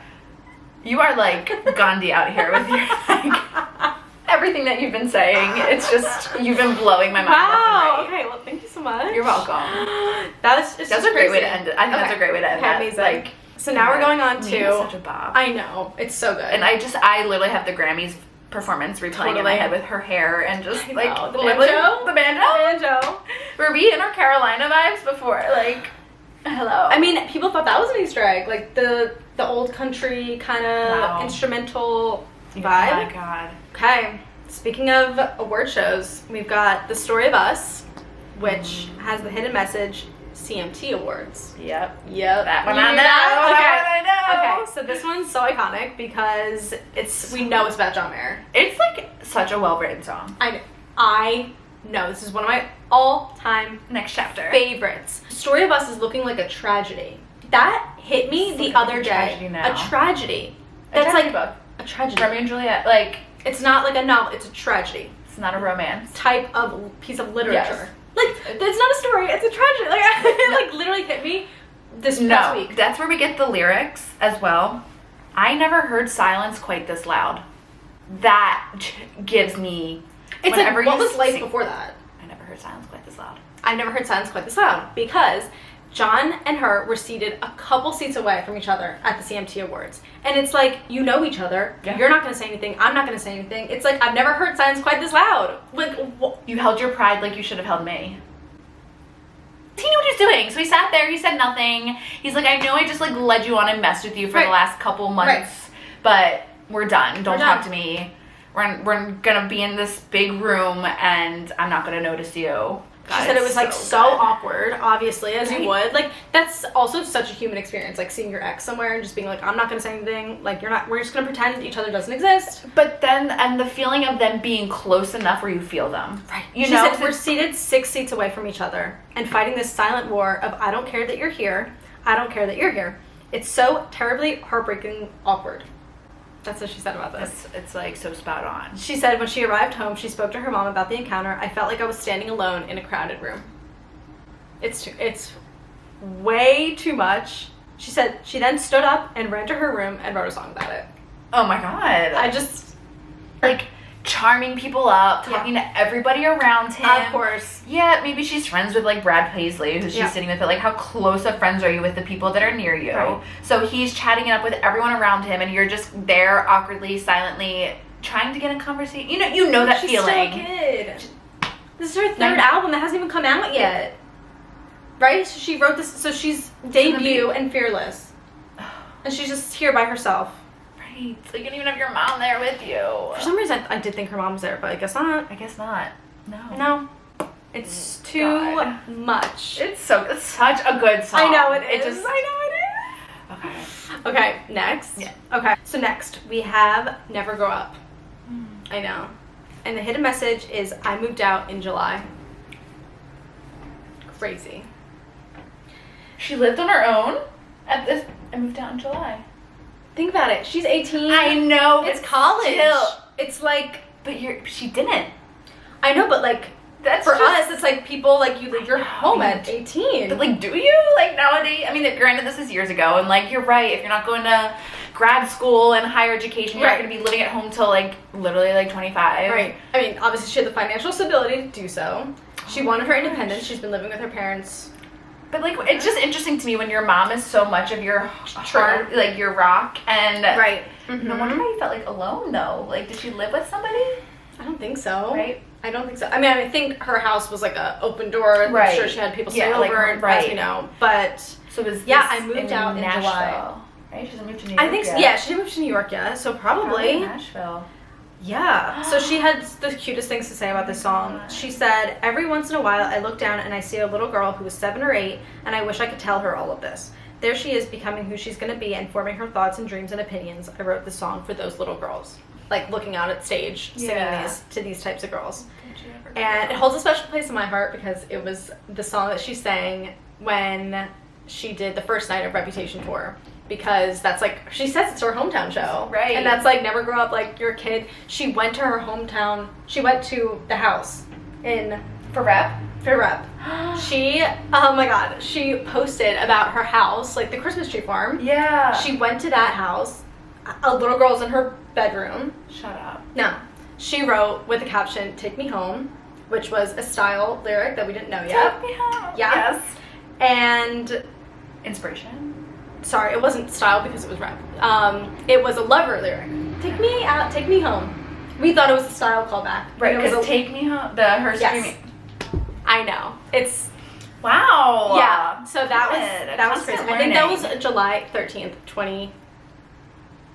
You are like Gandhi out here with your like everything that you've been saying. It's just you've been blowing my mind. Wow. Okay. Well, thank you so much. You're welcome. That's a great way to end it. I think that's a great way to end it. Amazing. Like, so now we're going on to such a bob. I know, it's so good. And I literally have the Grammys performance replaying in my head with her hair and just like the banjo. The banjo. Were we in our Carolina vibes before? Like, hello. I mean, people thought that was an Easter egg, like the old country kind of instrumental vibe. Oh my god. Okay, speaking of award shows, we've got The Story of Us, which has the hidden message CMT Awards. Yep. That one I know. Okay. I know. Okay, so this one's so iconic because we know it's about John Mayer. It's like such a well-written song. I know. This is one of my all-time next chapter favorites. Story of Us is looking like a tragedy. That hit me the other day. A tragedy. That's like book. A tragedy. Romeo and Juliet. Like, it's not like a novel. It's a tragedy. It's not a romance. Type of piece of literature. Yes. Like, it's not a story. It's a tragedy. Like, it like literally hit me this past week. That's where we get the lyrics as well. I never heard silence quite this loud. That gives me. It's like, what was life before that? I never heard silence quite this loud. I never heard silence quite this loud because John and her were seated a couple seats away from each other at the CMT Awards. And it's like, you know each other. Yeah. You're not going to say anything. I'm not going to say anything. It's like, I've never heard silence quite this loud. Like, you held your pride like you should have held me. He knew what he was doing. So he sat there. He said nothing. He's like, I know I just like led you on and messed with you for the last couple months. But we're done. Don't talk to me. We're going to be in this big room and I'm not going to notice you. God, she said it was like so awkward, obviously, as you would. Like, that's also such a human experience, like seeing your ex somewhere and just being like, I'm not going to say anything. Like, we're just going to pretend each other doesn't exist. But then, and the feeling of them being close enough where you feel them. Right. She said, we're seated 6 seats away from each other and fighting this silent war of, I don't care that you're here. I don't care that you're here. It's so terribly heartbreaking awkward. That's what she said about this. It's like so spot on. She said when she arrived home, she spoke to her mom about the encounter. I felt like I was standing alone in a crowded room. It's way too much. She said she then stood up and ran to her room and wrote a song about it. Oh my god. I just like charming people up, talking to everybody around him. Of course. Yeah, maybe she's friends with like Brad Paisley, who she's sitting with. But like, how close of friends are you with the people that are near you? Right. So he's chatting it up with everyone around him, and you're just there awkwardly, silently trying to get a conversation. You know that she's feeling. She's still a kid. This is her third album that hasn't even come out yet. Right? So she wrote this. So she's debut and Fearless, and she's just here by herself. So you can even have your mom there with you. For some reason, I did think her mom was there, but I guess not. I guess not. No. It's too much. It's such a good song. I know it is. Okay, next. Yeah. Okay, so next we have Never Grow Up. I know. And the hidden message is I moved out in July. Crazy. She lived on her own I moved out in July. Think about it. She's 18. I know. It's college. Still. It's like... But she didn't. I know, but like... That's For just, us, it's like people, like, you leave your home at 18. But, like, do you? Like, nowadays, I mean, granted, this is years ago, and, like, you're right. If you're not going to grad school and higher education, you're not going to be living at home till, like, literally, like, 25. Right. I mean, obviously, she had the financial stability to do so. She wanted her independence. She's been living with her parents. But, like, it's just interesting to me when your mom is so much of your heart, like, your rock, and... Right. No wonder why you felt, like, alone, though. Like, did she live with somebody? I don't think so. Right. I don't think so. I mean, I think her house was like a open door. Right. I'm sure she had people stay Yeah, like, over, and right. as we know. But So was yeah, this I moved out in Nashville, July. right? She moved to New York. I think so. Yeah, she moved to New York. Yeah, so probably. Nashville. Yeah. So she had the cutest things to say about this song. She said, "Every once in a while, I look down and I see a little girl who is 7 or 8, and I wish I could tell her all of this. There she is, becoming who she's going to be and forming her thoughts and dreams and opinions. I wrote this song for those little girls." Like, looking out at stage, singing these to these types of girls. And it holds a special place in my heart because it was the song that she sang when she did the first night of Reputation tour. Because that's like, she says it's her hometown show. Right. And that's like, never grow up like you're a kid. She went to her hometown. She went to the house in... For rep? For rep. She, oh my god, she posted about her house, like the Christmas tree farm. Yeah. She went to that house. A little girl's in her bedroom. Shut up. No. She wrote with the caption, "Take Me Home," which was a style lyric that we didn't know yet. Take me home. Yeah. Yes. And, Inspiration? sorry, it wasn't style because it was rap. It was a lover lyric. Take me out, take me home. We thought it was a style callback. Right, It was because a- Take Me Home, her Yes. screaming. I know. It's, Wow. yeah. So that Good. was crazy. Constant I think that learning. was July 13th, 2018?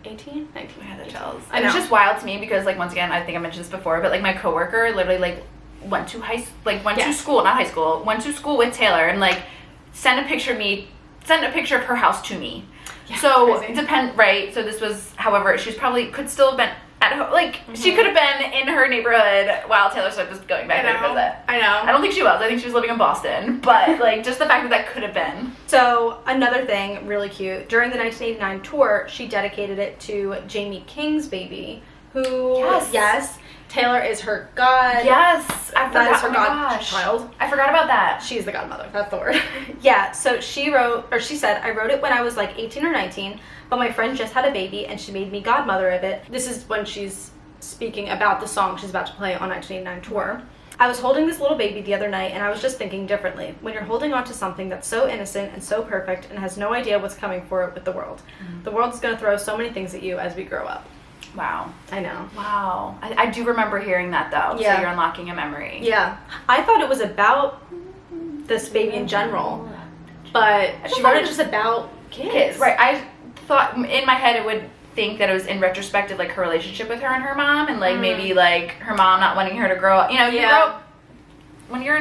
19. I had the chills. I And it's know. just wild to me because, like, once again, I think I mentioned this before, but, like, my coworker literally, like, went to Yes. school, not high school, went to school with Taylor and, like, sent a picture of her house to me. Yeah, So, crazy. right, so this was, however, she's probably, could still have been at home, like, she could have been in her neighborhood while Taylor Swift was going back there to visit. I know. I don't think she was. I think she was living in Boston. But, like, just the fact that could have been. So, another thing, really cute, during the 1989 tour, she dedicated it to Jamie King's baby, who, Yes. Taylor is her god. Yes. I forgot. That is her oh my gosh. godchild. I forgot about that. She's the godmother, that's the word. Yeah, so she said, "I wrote it when I was like 18 or 19, but my friend just had a baby and she made me godmother of it." This is when she's speaking about the song she's about to play on 1989 tour. "I was holding this little baby the other night and I was just thinking differently. When you're holding on to something that's so innocent and so perfect and has no idea what's coming for it with the world. The world's gonna throw so many things at you as we grow up." Wow. I know. Wow. I do remember hearing that, though. Yeah. So you're unlocking a memory. Yeah. I thought it was about this baby in general, but just she thought wrote it it just about kids. Kids. Right. I thought, in my head, it would think that it was in retrospective, like, her relationship with her and her mom, and, like, maybe, like, her mom not wanting her to grow up. You know, you grow up, when you're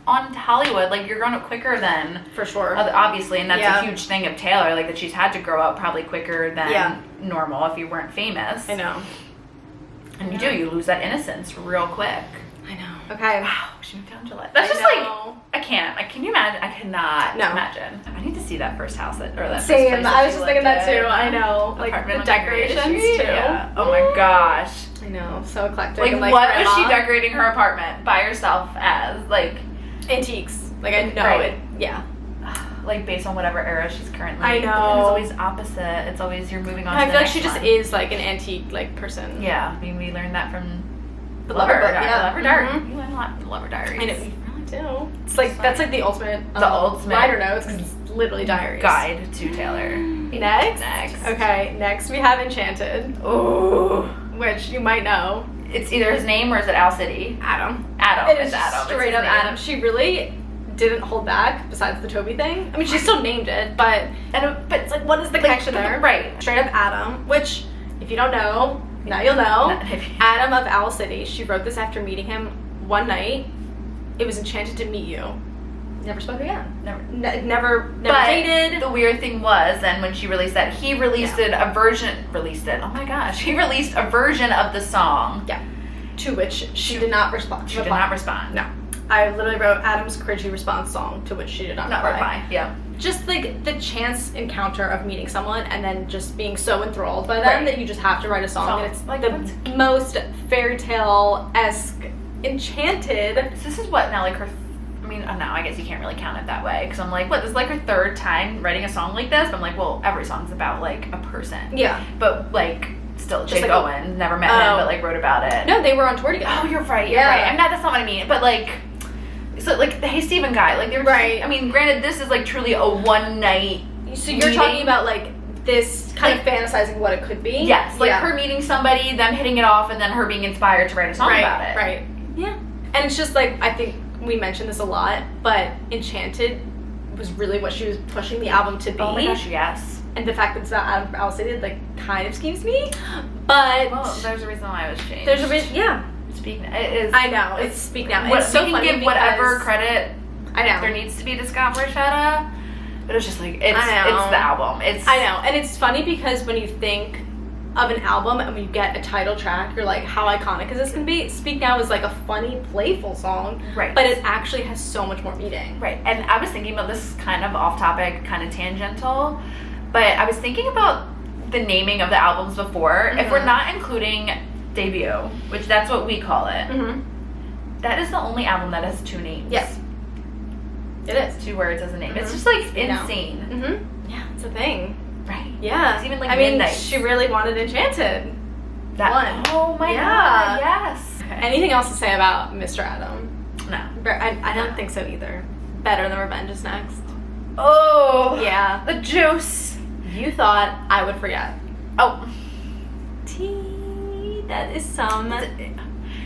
on Hollywood, like, you're growing up quicker than... For sure. Obviously, and that's Yeah. a huge thing of Taylor, like, that she's had to grow up probably quicker than normal if you weren't famous. I know. And you lose that innocence real quick. I know. Okay. Wow, she moved down to July. That's just know. like, I can't. Can you imagine? I cannot No. imagine. I need to see that first house or that first Same. place I was she just thinking that lived too. in. I know. Like Apartment the on Margaret decorations Street. too. Yeah. Oh my gosh. I know. So eclectic. Like, and, what was she decorating her apartment by herself as? Like, Antiques. Like, I know Right. it. Yeah. like based on whatever era she's currently. I know. But then it's always opposite. It's always you're moving on. I to feel the like she next just one. is like an antique like person. Yeah, I mean we learned that from The Lover Book, Diary. yeah. Lover Diary. Mhm. You learn a lot from the Lover Diaries. I know, we really do. It's like, that's like the ultimate, ultimate liner notes, because it's literally diaries. Guide to Taylor. Next? Next. Okay, next we have Enchanted, Ooh. which you might know. It's either his name or is it Owl City? Adam. Adam. It It's is Adam. It's straight his up name. Adam. She really didn't hold back, besides the Toby thing. I mean, she still named it, but it's like, what is the connection there? Right. Straight up Adam, which, if you don't know, now you'll know. Adam of Owl City. She wrote this after meeting him one night. It was enchanted to meet you. Never spoke again. Never But dated. the weird thing was, then when she released that, he released a version. Oh my gosh. He released a version of the song. Yeah. To which she did not respond. She did not respond. No. I literally wrote Adam's cringy response song, to which she did not reply. Yeah. Just like the chance encounter of meeting someone and then just being so enthralled by them Right. that you just have to write a song. So, And it's like, the most fairy tale-esque Enchanted. So this is what now, like her. I mean, now I guess you can't really count it that way because I'm like, what? This is like her third time writing a song like this. But I'm like, well, every song's about like a person. Yeah. But like, still, Just Jake like Owen, never met him, but like wrote about it. No, they were on tour together. Oh, you're right. Yeah. You're right. I'm not. That's not what I mean. But like, so like the Hey Stephen guy, like they were. Right. I mean, granted, this is like truly a one night. So you're talking about like this kind of fantasizing what it could be. Yes, like her meeting somebody, them hitting it off, and then her being inspired to write a song about it. Right. Yeah. And it's just like, I think we mentioned this a lot, but Enchanted was really what she was pushing the album to be. Oh my gosh, yes. And the fact that it's about Adam Alice like kind of skeeves me, but well, there's a reason why it was changed. There's a reason, yeah. Speak now. It is. I know. It's Speak Now. What, it's so we can funny give whatever because- credit I know there needs to be to Scott Borchetta, but it's just like it's the album. It's I know, and it's funny because when you think of an album and when you get a title track, you're like, how iconic is this gonna be? Speak Now is like a funny, playful song, right? But it actually has so much more meaning, right? And I was thinking about this kind of off topic, kind of tangential, but I was thinking about the naming of the albums before. If we're not including Debut, which that's what we call it, that is the only album that has two names. Yes, it is 2 words as a name. It's just like insane. Yeah, it's a thing. Right. Yeah. It's even like I Midnight. mean, she really wanted Enchanted. That one. Oh my god, yes. Okay. Anything else to say about Mr. Adam? No. I don't think so either. Better Than Revenge is next. Oh. Yeah. The juice. You thought I would forget. Oh. Tea. That is some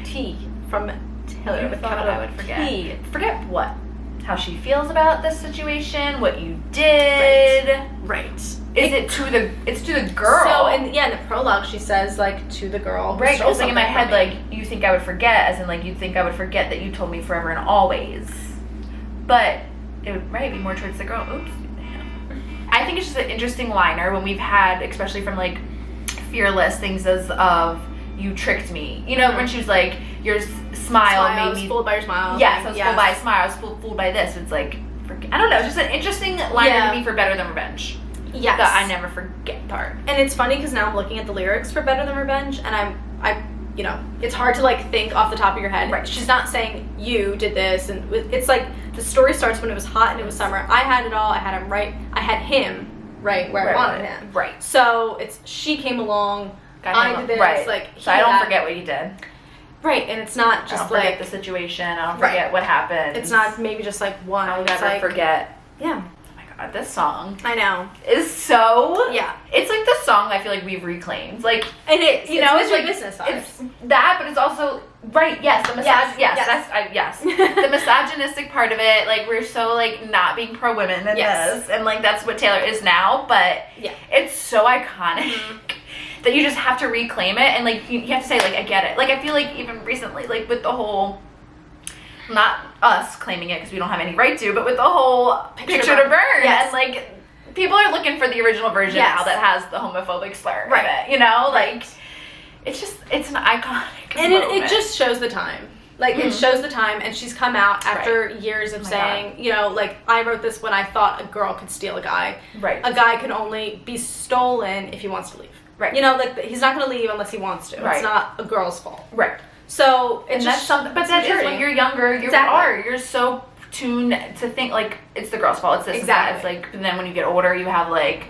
tea from Taylor. You thought I would forget. Tea. Forget what? How she feels about this situation, what you did. Right. It's to the girl. So in the prologue she says like to the girl. Right, because like in my head like you think I would forget, as in like you think I would forget that you told me forever and always. But it would be more towards the girl. Oops. I think it's just an interesting liner when we've had, especially from like Fearless, things as of you tricked me. You know, when she was like, your smile made me fooled by your smile. Yes, I was fooled by a smile. I was fooled by this. It's like, I don't know. It's just an interesting liner to me for Better Than Revenge. Yes. The I never forget part. And it's funny because now I'm looking at the lyrics for Better Than Revenge, and I you know, it's hard to like think off the top of your head. Right. She's not saying you did this, and it's like the story starts when it was hot and it was summer. I had it all. I had him right. I had him right where I wanted him. Right. So it's she came along. I did this. Right. Like so I don't forget what you did. Right, and it's not just I don't forget the situation. I don't forget what happened. It's not maybe just like one. I'll never forget. Yeah. Oh my god, this song. I know. Is so. Yeah. It's like the song I feel like we've reclaimed. Like it is. You know, it's like business vibes. It's that, but it's also yes, the yes. The misogynistic part of it. Like we're so like not being pro women in this, and like that's what Taylor is now. But it's so iconic. That you just have to reclaim it, and like you have to say like I get it. Like I feel like even recently, like with the whole, not us claiming it because we don't have any right to, but with the whole picture to burn, and like people are looking for the original version now that has the homophobic slur in it. You know, like it's an iconic and moment. it just shows the time. Like it shows the time, and she's come out after years of saying, you know, like I wrote this when I thought a girl could steal a guy. Right. A guy can only be stolen if he wants to leave. Right. You know, like he's not going to leave unless he wants to. Right. It's not a girl's fault. Right. So and that's something. But that is when you're younger. You're so tuned to think like it's the girl's fault. It's this. Exactly. It's like and then when you get older, you have like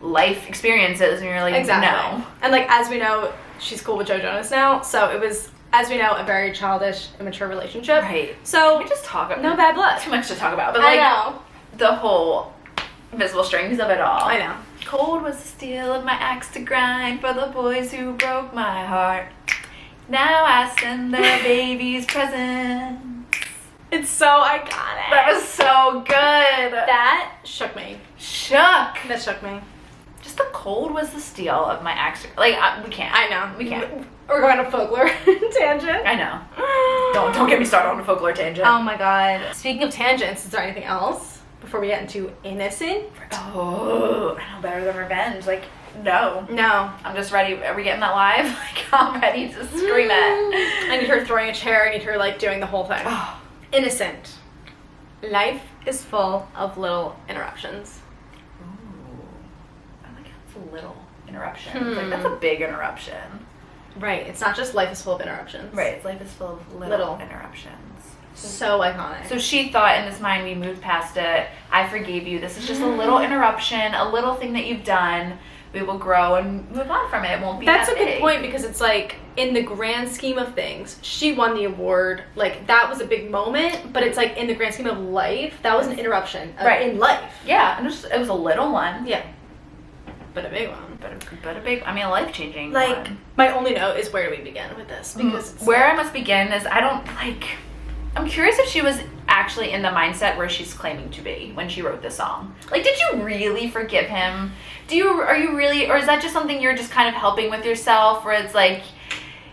life experiences, and you're like no. And like as we know, she's cool with Joe Jonas now. So it was, as we know, a very childish, immature relationship. Right. So we just talk about no bad blood. Too much to talk about. But like the whole invisible strings of it all. I know. Cold was the steel of my axe to grind for the boys who broke my heart. Now I send their babies presents. It's so iconic. That was so good. That shook me. That shook me. Just the cold was the steel of my axe. Like we can't. I know. We can't. We're going on a folklore tangent. I know. Don't get me started on a folklore tangent. Oh my god. Speaking of tangents, is there anything else before we get into Innocent? Oh, I know Better Than Revenge. Like, no. I'm just ready. Are we getting that live? Like, I'm ready to scream it. I need her throwing a chair. I need her, like, doing the whole thing. Oh. Innocent. Life is full of little interruptions. Ooh. I like that's a little interruption. It's like, that's a big interruption. Right. It's not just life is full of interruptions. Right. Life is full of little interruptions. So iconic. So she thought in this mind, we moved past it. I forgave you. This is just a little interruption, a little thing that you've done. We will grow and move on from it. It won't be That's that a good big. point, because it's like, in the grand scheme of things, she won the award. Like, that was a big moment, but it's like, in the grand scheme of life, that was an interruption in life. Yeah, and it was a little one. Yeah. But a big one. But a big, I mean, a life-changing Like, one. my only note is, where do we begin with this? Because it's where I must begin is I'm curious if she was actually in the mindset where she's claiming to be when she wrote this song. Like, did you really forgive him? Are you really, or is that just something you're just kind of helping with yourself, where it's like,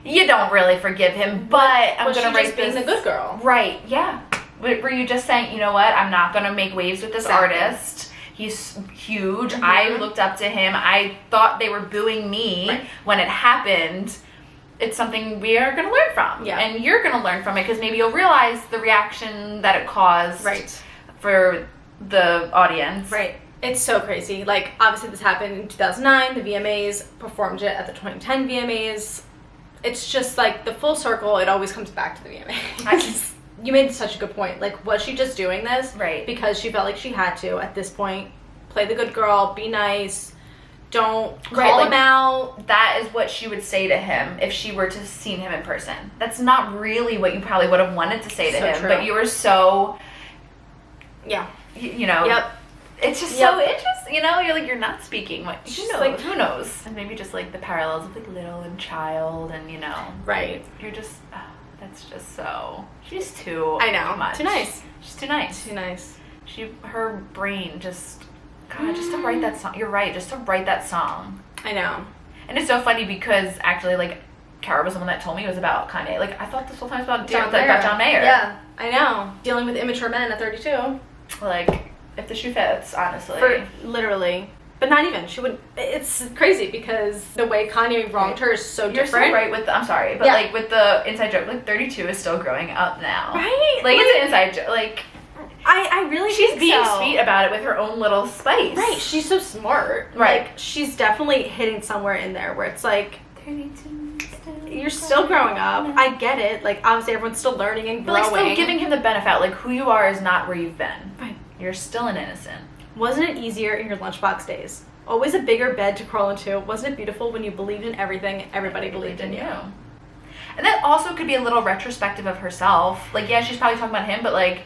you don't really forgive him, but I'm going to write this. Being the good girl. Right, yeah. Were you just saying, you know what, I'm not going to make waves with this artist. He's huge. Mm-hmm. I looked up to him. I thought they were booing me when it happened. It's something we are going to learn from. Yeah. And you're going to learn from it, because maybe you'll realize the reaction that it caused for the audience. Right. It's so crazy. Like, obviously this happened in 2009. The VMAs performed it at the 2010 VMAs. It's just like the full circle. It always comes back to the VMAs. You made such a good point. Like, was she just doing this because she felt like she had to at this point? Play the good girl, be nice, don't call him out. That is what she would say to him if she were to seen him in person. That's not really what you probably would have wanted to say to him, but you were so, you know. Yep. It's just so interesting, you know. You're like, you're not speaking. What? Who knows? Like, who knows? And maybe just like the parallels of like little and child, and you know. Right. You're just. That's just so. She's too. I know. Much. Too nice. She's too nice. Too nice. Her brain just. God, just to write that song. You're right. Just to write that song. I know. And it's so funny because actually, like, Kara was the one that told me it was about Kanye. Like, I thought this whole time it was about John Mayer. Yeah, I know. Dealing with immature men at 32. Like, if the shoe fits, honestly. Literally. But not even. She would. It's crazy because the way Kanye wronged her is so You're different. so right with I'm sorry, but like with the inside joke, like 32 is still growing up now. Right? Like it's an inside joke. Like I really she's think being so. sweet about it with her own little spice. Right. She's so smart. Right. Like, she's definitely hitting somewhere in there where it's like, 32. you're still growing up. I get it. Like, obviously everyone's still learning and growing. But like still giving him the benefit. Like who you are is not where you've been. Right. You're still an innocent. Wasn't it easier in your lunchbox days? Always a bigger bed to crawl into. Wasn't it beautiful when you believed in everything? Everybody believed in you. And that also could be a little retrospective of herself. Like, yeah, she's probably talking about him, but like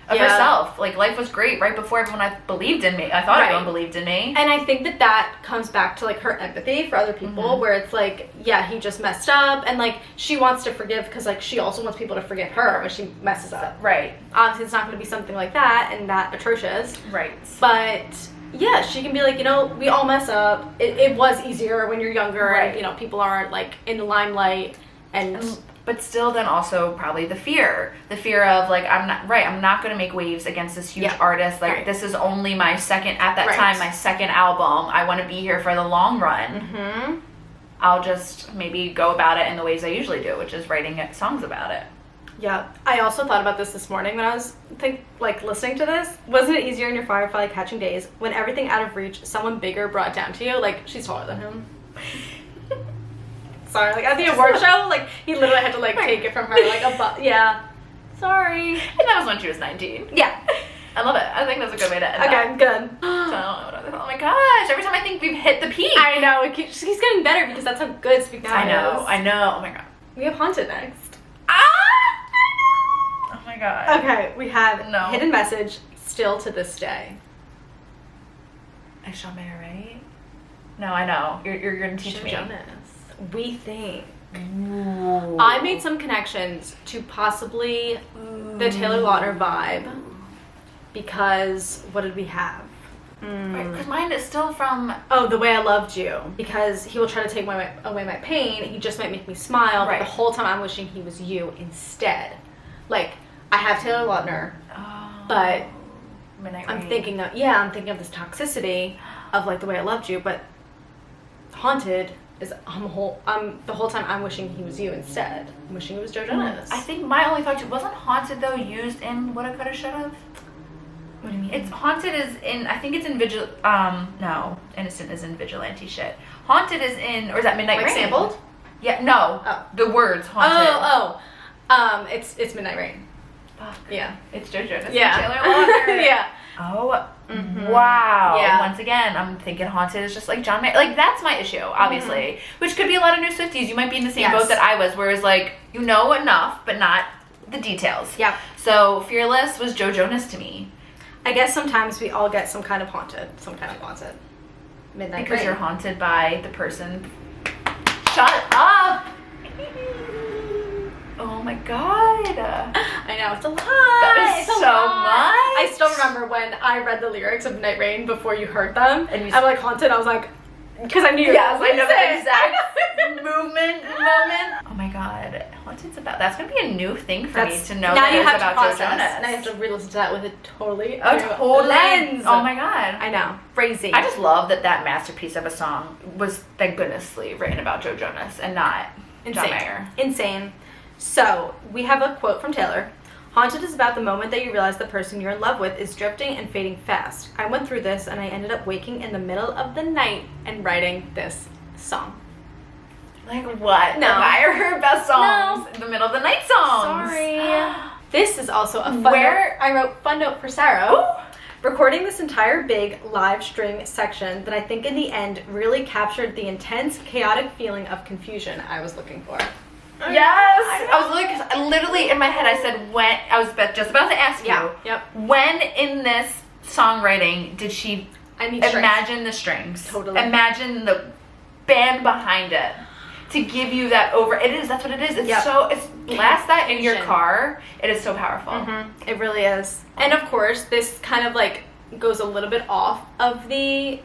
of herself. Like, life was great right before everyone believed in me. I thought everyone believed in me. And I think that comes back to like her empathy for other people, where it's like, yeah, he just messed up, and like she wants to forgive because like she also wants people to forgive her when she messes up. Right. Obviously, it's not going to be something like that and that atrocious. Right. But yeah, she can be like, you know, we all mess up. It was easier when you're younger, and you know, people aren't like in the limelight, and but still then also probably the fear of like I'm not going to make waves against this huge artist. Like this is only my second time my second album. I want to be here for the long run. I'll just maybe go about it in the ways I usually do, which is writing songs about it. Yeah, I also thought about this morning when I was listening to this. Wasn't it easier in your firefly catching days when everything out of reach, someone bigger brought down to you? Like, she's taller than him. Sorry, like at the award show, like he literally had to like take it from her, like yeah. Sorry. And that was when she was 19. Yeah. I love it. I think that's a good way to end Okay, good. Oh my gosh, every time I think we've hit the peak. I know, it keeps getting better because that's how good Speak Now is. I know. Oh my god. We have Haunted next. Oh my god. Okay, we have Hidden Message, Still to This Day. Is Shawn Mayer right? No, I know. You're gonna teach me. Jonas. We think. Ooh. I made some connections to possibly the Taylor Lautner vibe because what did we have? Because mine is still from The Way I Loved You, because he will try to take away my pain. He just might make me smile, but the whole time I'm wishing he was you instead. Like, I have Taylor Lautner, but I'm thinking of this toxicity of like The Way I Loved You, but Haunted is the whole time I'm wishing he was you instead. I'm wishing it was Joe Jonas. I think my only thought wasn't Haunted though used in What I Coulda Shoulda. What do you mean? It's Haunted is in, I think it's in no, Innocent is in Vigilante shit. Haunted is in, or is that Midnight Rain? Sampled? Yeah, no. Oh. The words haunted. It's Midnight Rain. Fuck. Yeah. It's Joe Jonas Yeah. and Taylor Lautner. Yeah. Oh, wow. Yeah. Once again, I'm thinking haunted is just like John Mayer. Like, that's my issue, obviously. Which could be a lot of new Swifties. You might be in the same boat that I was, whereas, like, you know enough, but not the details. Yeah. So, Fearless was Joe Jonas to me. I guess sometimes we all get some kind of haunted. Midnight Because Rain. you're haunted by the person. Shut up! Oh my god. I know, it's a lot. That is it's a so lot. much. I still remember when I read the lyrics of Midnight Rain before you heard them. And I'm like haunted. I was like, because I knew. Yes, I know the it. exact movement and moment. Oh my god. Haunted's about, that's going to be a new thing for me to know now that you it's have to about process. Joe Jonas. Now you have to re-listen to that with a totally lens. Oh my god. I know. Crazy. I just love that masterpiece of a song was, thank goodnessly, written about Joe Jonas and not John Mayer. Insane. So, we have a quote from Taylor. Haunted is about the moment that you realize the person you're in love with is drifting and fading fast. I went through this and I ended up waking in the middle of the night and writing this song. Like what? No. Why are her best songs No. in the middle of the night songs? Sorry. This is also a fun note. I wrote fun note for Sarah. Ooh. Recording this entire big live stream section that I think in the end really captured the intense, chaotic feeling of confusion I was looking for. Yes! I was literally in my head, I said, when, I was just about to ask you, when in this songwriting did she imagine the strings? Totally. Imagine the band behind it. To give you that that's what it is. It's so, blast that in your car. It is so powerful. It really is. And of course, this kind of like goes a little bit off of the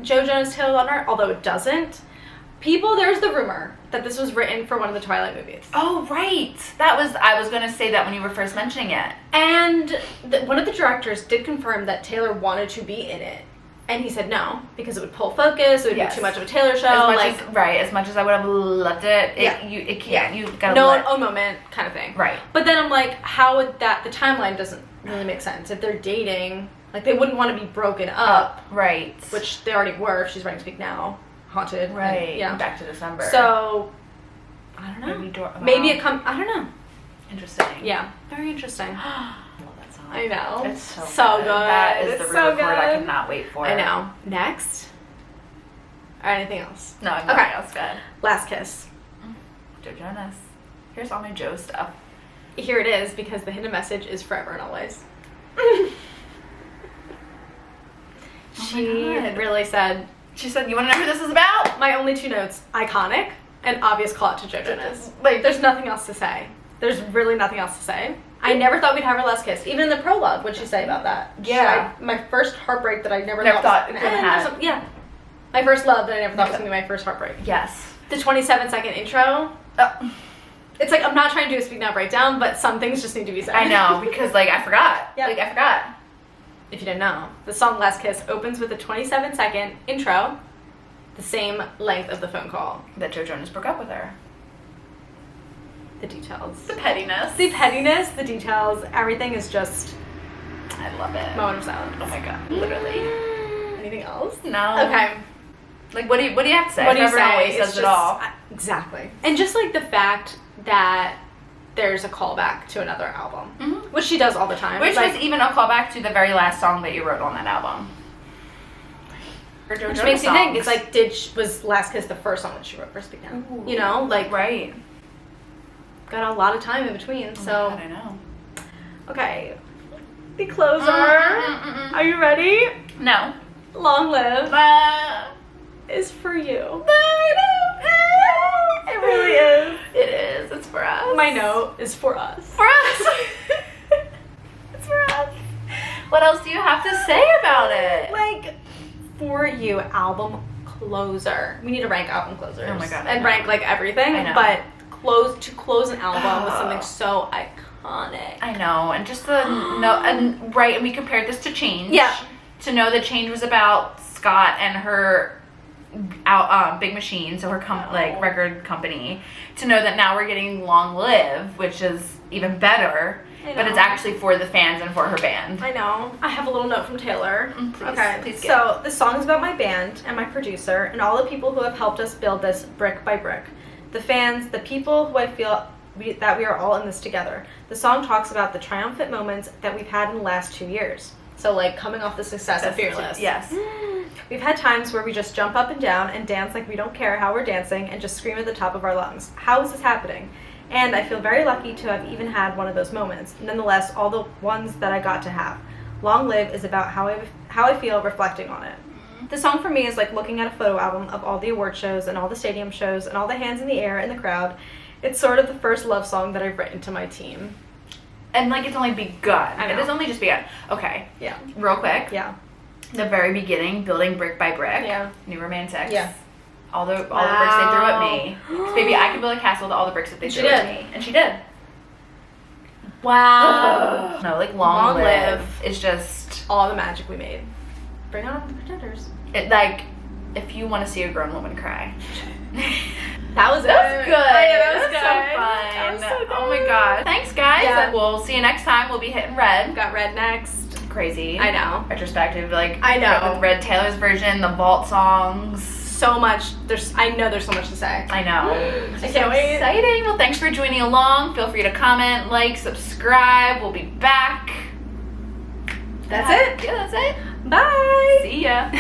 Joe Jonas Taylor Lautner, although it doesn't. There's the rumor that this was written for one of the Twilight movies. Oh, right. I was going to say that when you were first mentioning it. And one of the directors did confirm that Taylor wanted to be in it. And he said no, because it would pull focus, it would be too much of a Taylor show. As much as I would have loved it, it can't. You gotta own moment kind of thing. Right. But then I'm like, how would the timeline doesn't really make sense. If they're dating, like they wouldn't want to be broken up. Right. Which they already were if she's writing Speak Now. Haunted. Right. And, Back to December. So, I don't know. Maybe it comes, I don't know. Interesting. Yeah. Very interesting. I love that song. I know. It's so good. That is the re-record I cannot wait for. I know. Next? Or anything else? No, nothing else good. Last Kiss. Joe Jonas. Here's all my Joe stuff. Here it is, because the hidden message is forever and always. She really said... She said, you want to know who this is about? My only two notes, iconic and obvious call out to Joe Jonas. Like, there's nothing else to say. There's really nothing else to say. I never thought we'd have our last kiss. Even in the prologue, what'd she say about that? Yeah. My first heartbreak that I never thought it could have. Yeah. My first love that I never thought was going to be my first heartbreak. Yes. The 27-second intro. It's like, I'm not trying to do a Speak Now breakdown, but some things just need to be said. I know, because, like, I forgot. Yep. Like, I forgot. If you didn't know, the song Last Kiss opens with a 27-second intro, the same length of the phone call. That Joe Jonas broke up with her. The details. The pettiness. The pettiness, the details, everything is just... I love it. Moment of silence. Oh my god, literally. Anything else? No. Okay. Like, what do you have to say? What do you say? Always says it all. Exactly. And just like the fact that there's a callback to another album, which she does all the time. Which was even a callback to the very last song that you wrote on that album. Which makes you think, it's like, was Last Kiss the first song that she wrote for Speak Now? Ooh. You know, like, right. Got a lot of time in between, so. Oh my God, I know. Okay. The closer. Are you ready? No. Long Live is for you. It really is. It is. It's for us. My note is for us. For us. It's for us. What else do you have to say about it? Like, for you, album closer. We need to rank album closers. Oh my God. And rank like everything. I know. But close an album with something so iconic. I know. And just and we compared this to Change. Yeah. To know that Change was about Scott and her Big Machine, so her record company. To know that now we're getting Long Live, which is even better. But it's actually for the fans and for her band. I know. I have a little note from Taylor. Please So the song is about my band and my producer and all the people who have helped us build this brick by brick. the fans, the people who I feel that we are all in this together. The song talks about the triumphant moments that we've had in the last 2 years. So like coming off the success of Fearless. Yes. We've had times where we just jump up and down and dance like we don't care how we're dancing and just scream at the top of our lungs. How is this happening? And I feel very lucky to have even had one of those moments. Nonetheless, all the ones that I got to have. Long Live is about how I feel reflecting on it. The song for me is like looking at a photo album of all the award shows and all the stadium shows and all the hands in the air in the crowd. It's sort of the first love song that I've written to my team. And like it's only begun. I know. It has only just begun. Okay. Yeah. Real quick. Yeah. The very beginning, building brick by brick. Yeah. New Romantics. Yeah. All the bricks they threw at me. 'Cause baby, I can build a castle with all the bricks that they threw at me. And she did. Wow. No, like Long Live is just all the magic we made. Bring on the pretenders. it. Like, if you want to see a grown woman cry. That was good. Oh, yeah, that was so good. fun. That was so Oh my good. god. Thanks, guys. Yeah. And we'll see you next time. We'll be hitting red. Got red next. Crazy. I know. Retrospective, like I know. with Red Taylor's version, the vault songs. So much. I know there's so much to say. I know. I can't wait. Exciting. Well, thanks for joining along. Feel free to comment, like, subscribe. We'll be back. That's it. Yeah, that's it. Bye. See ya.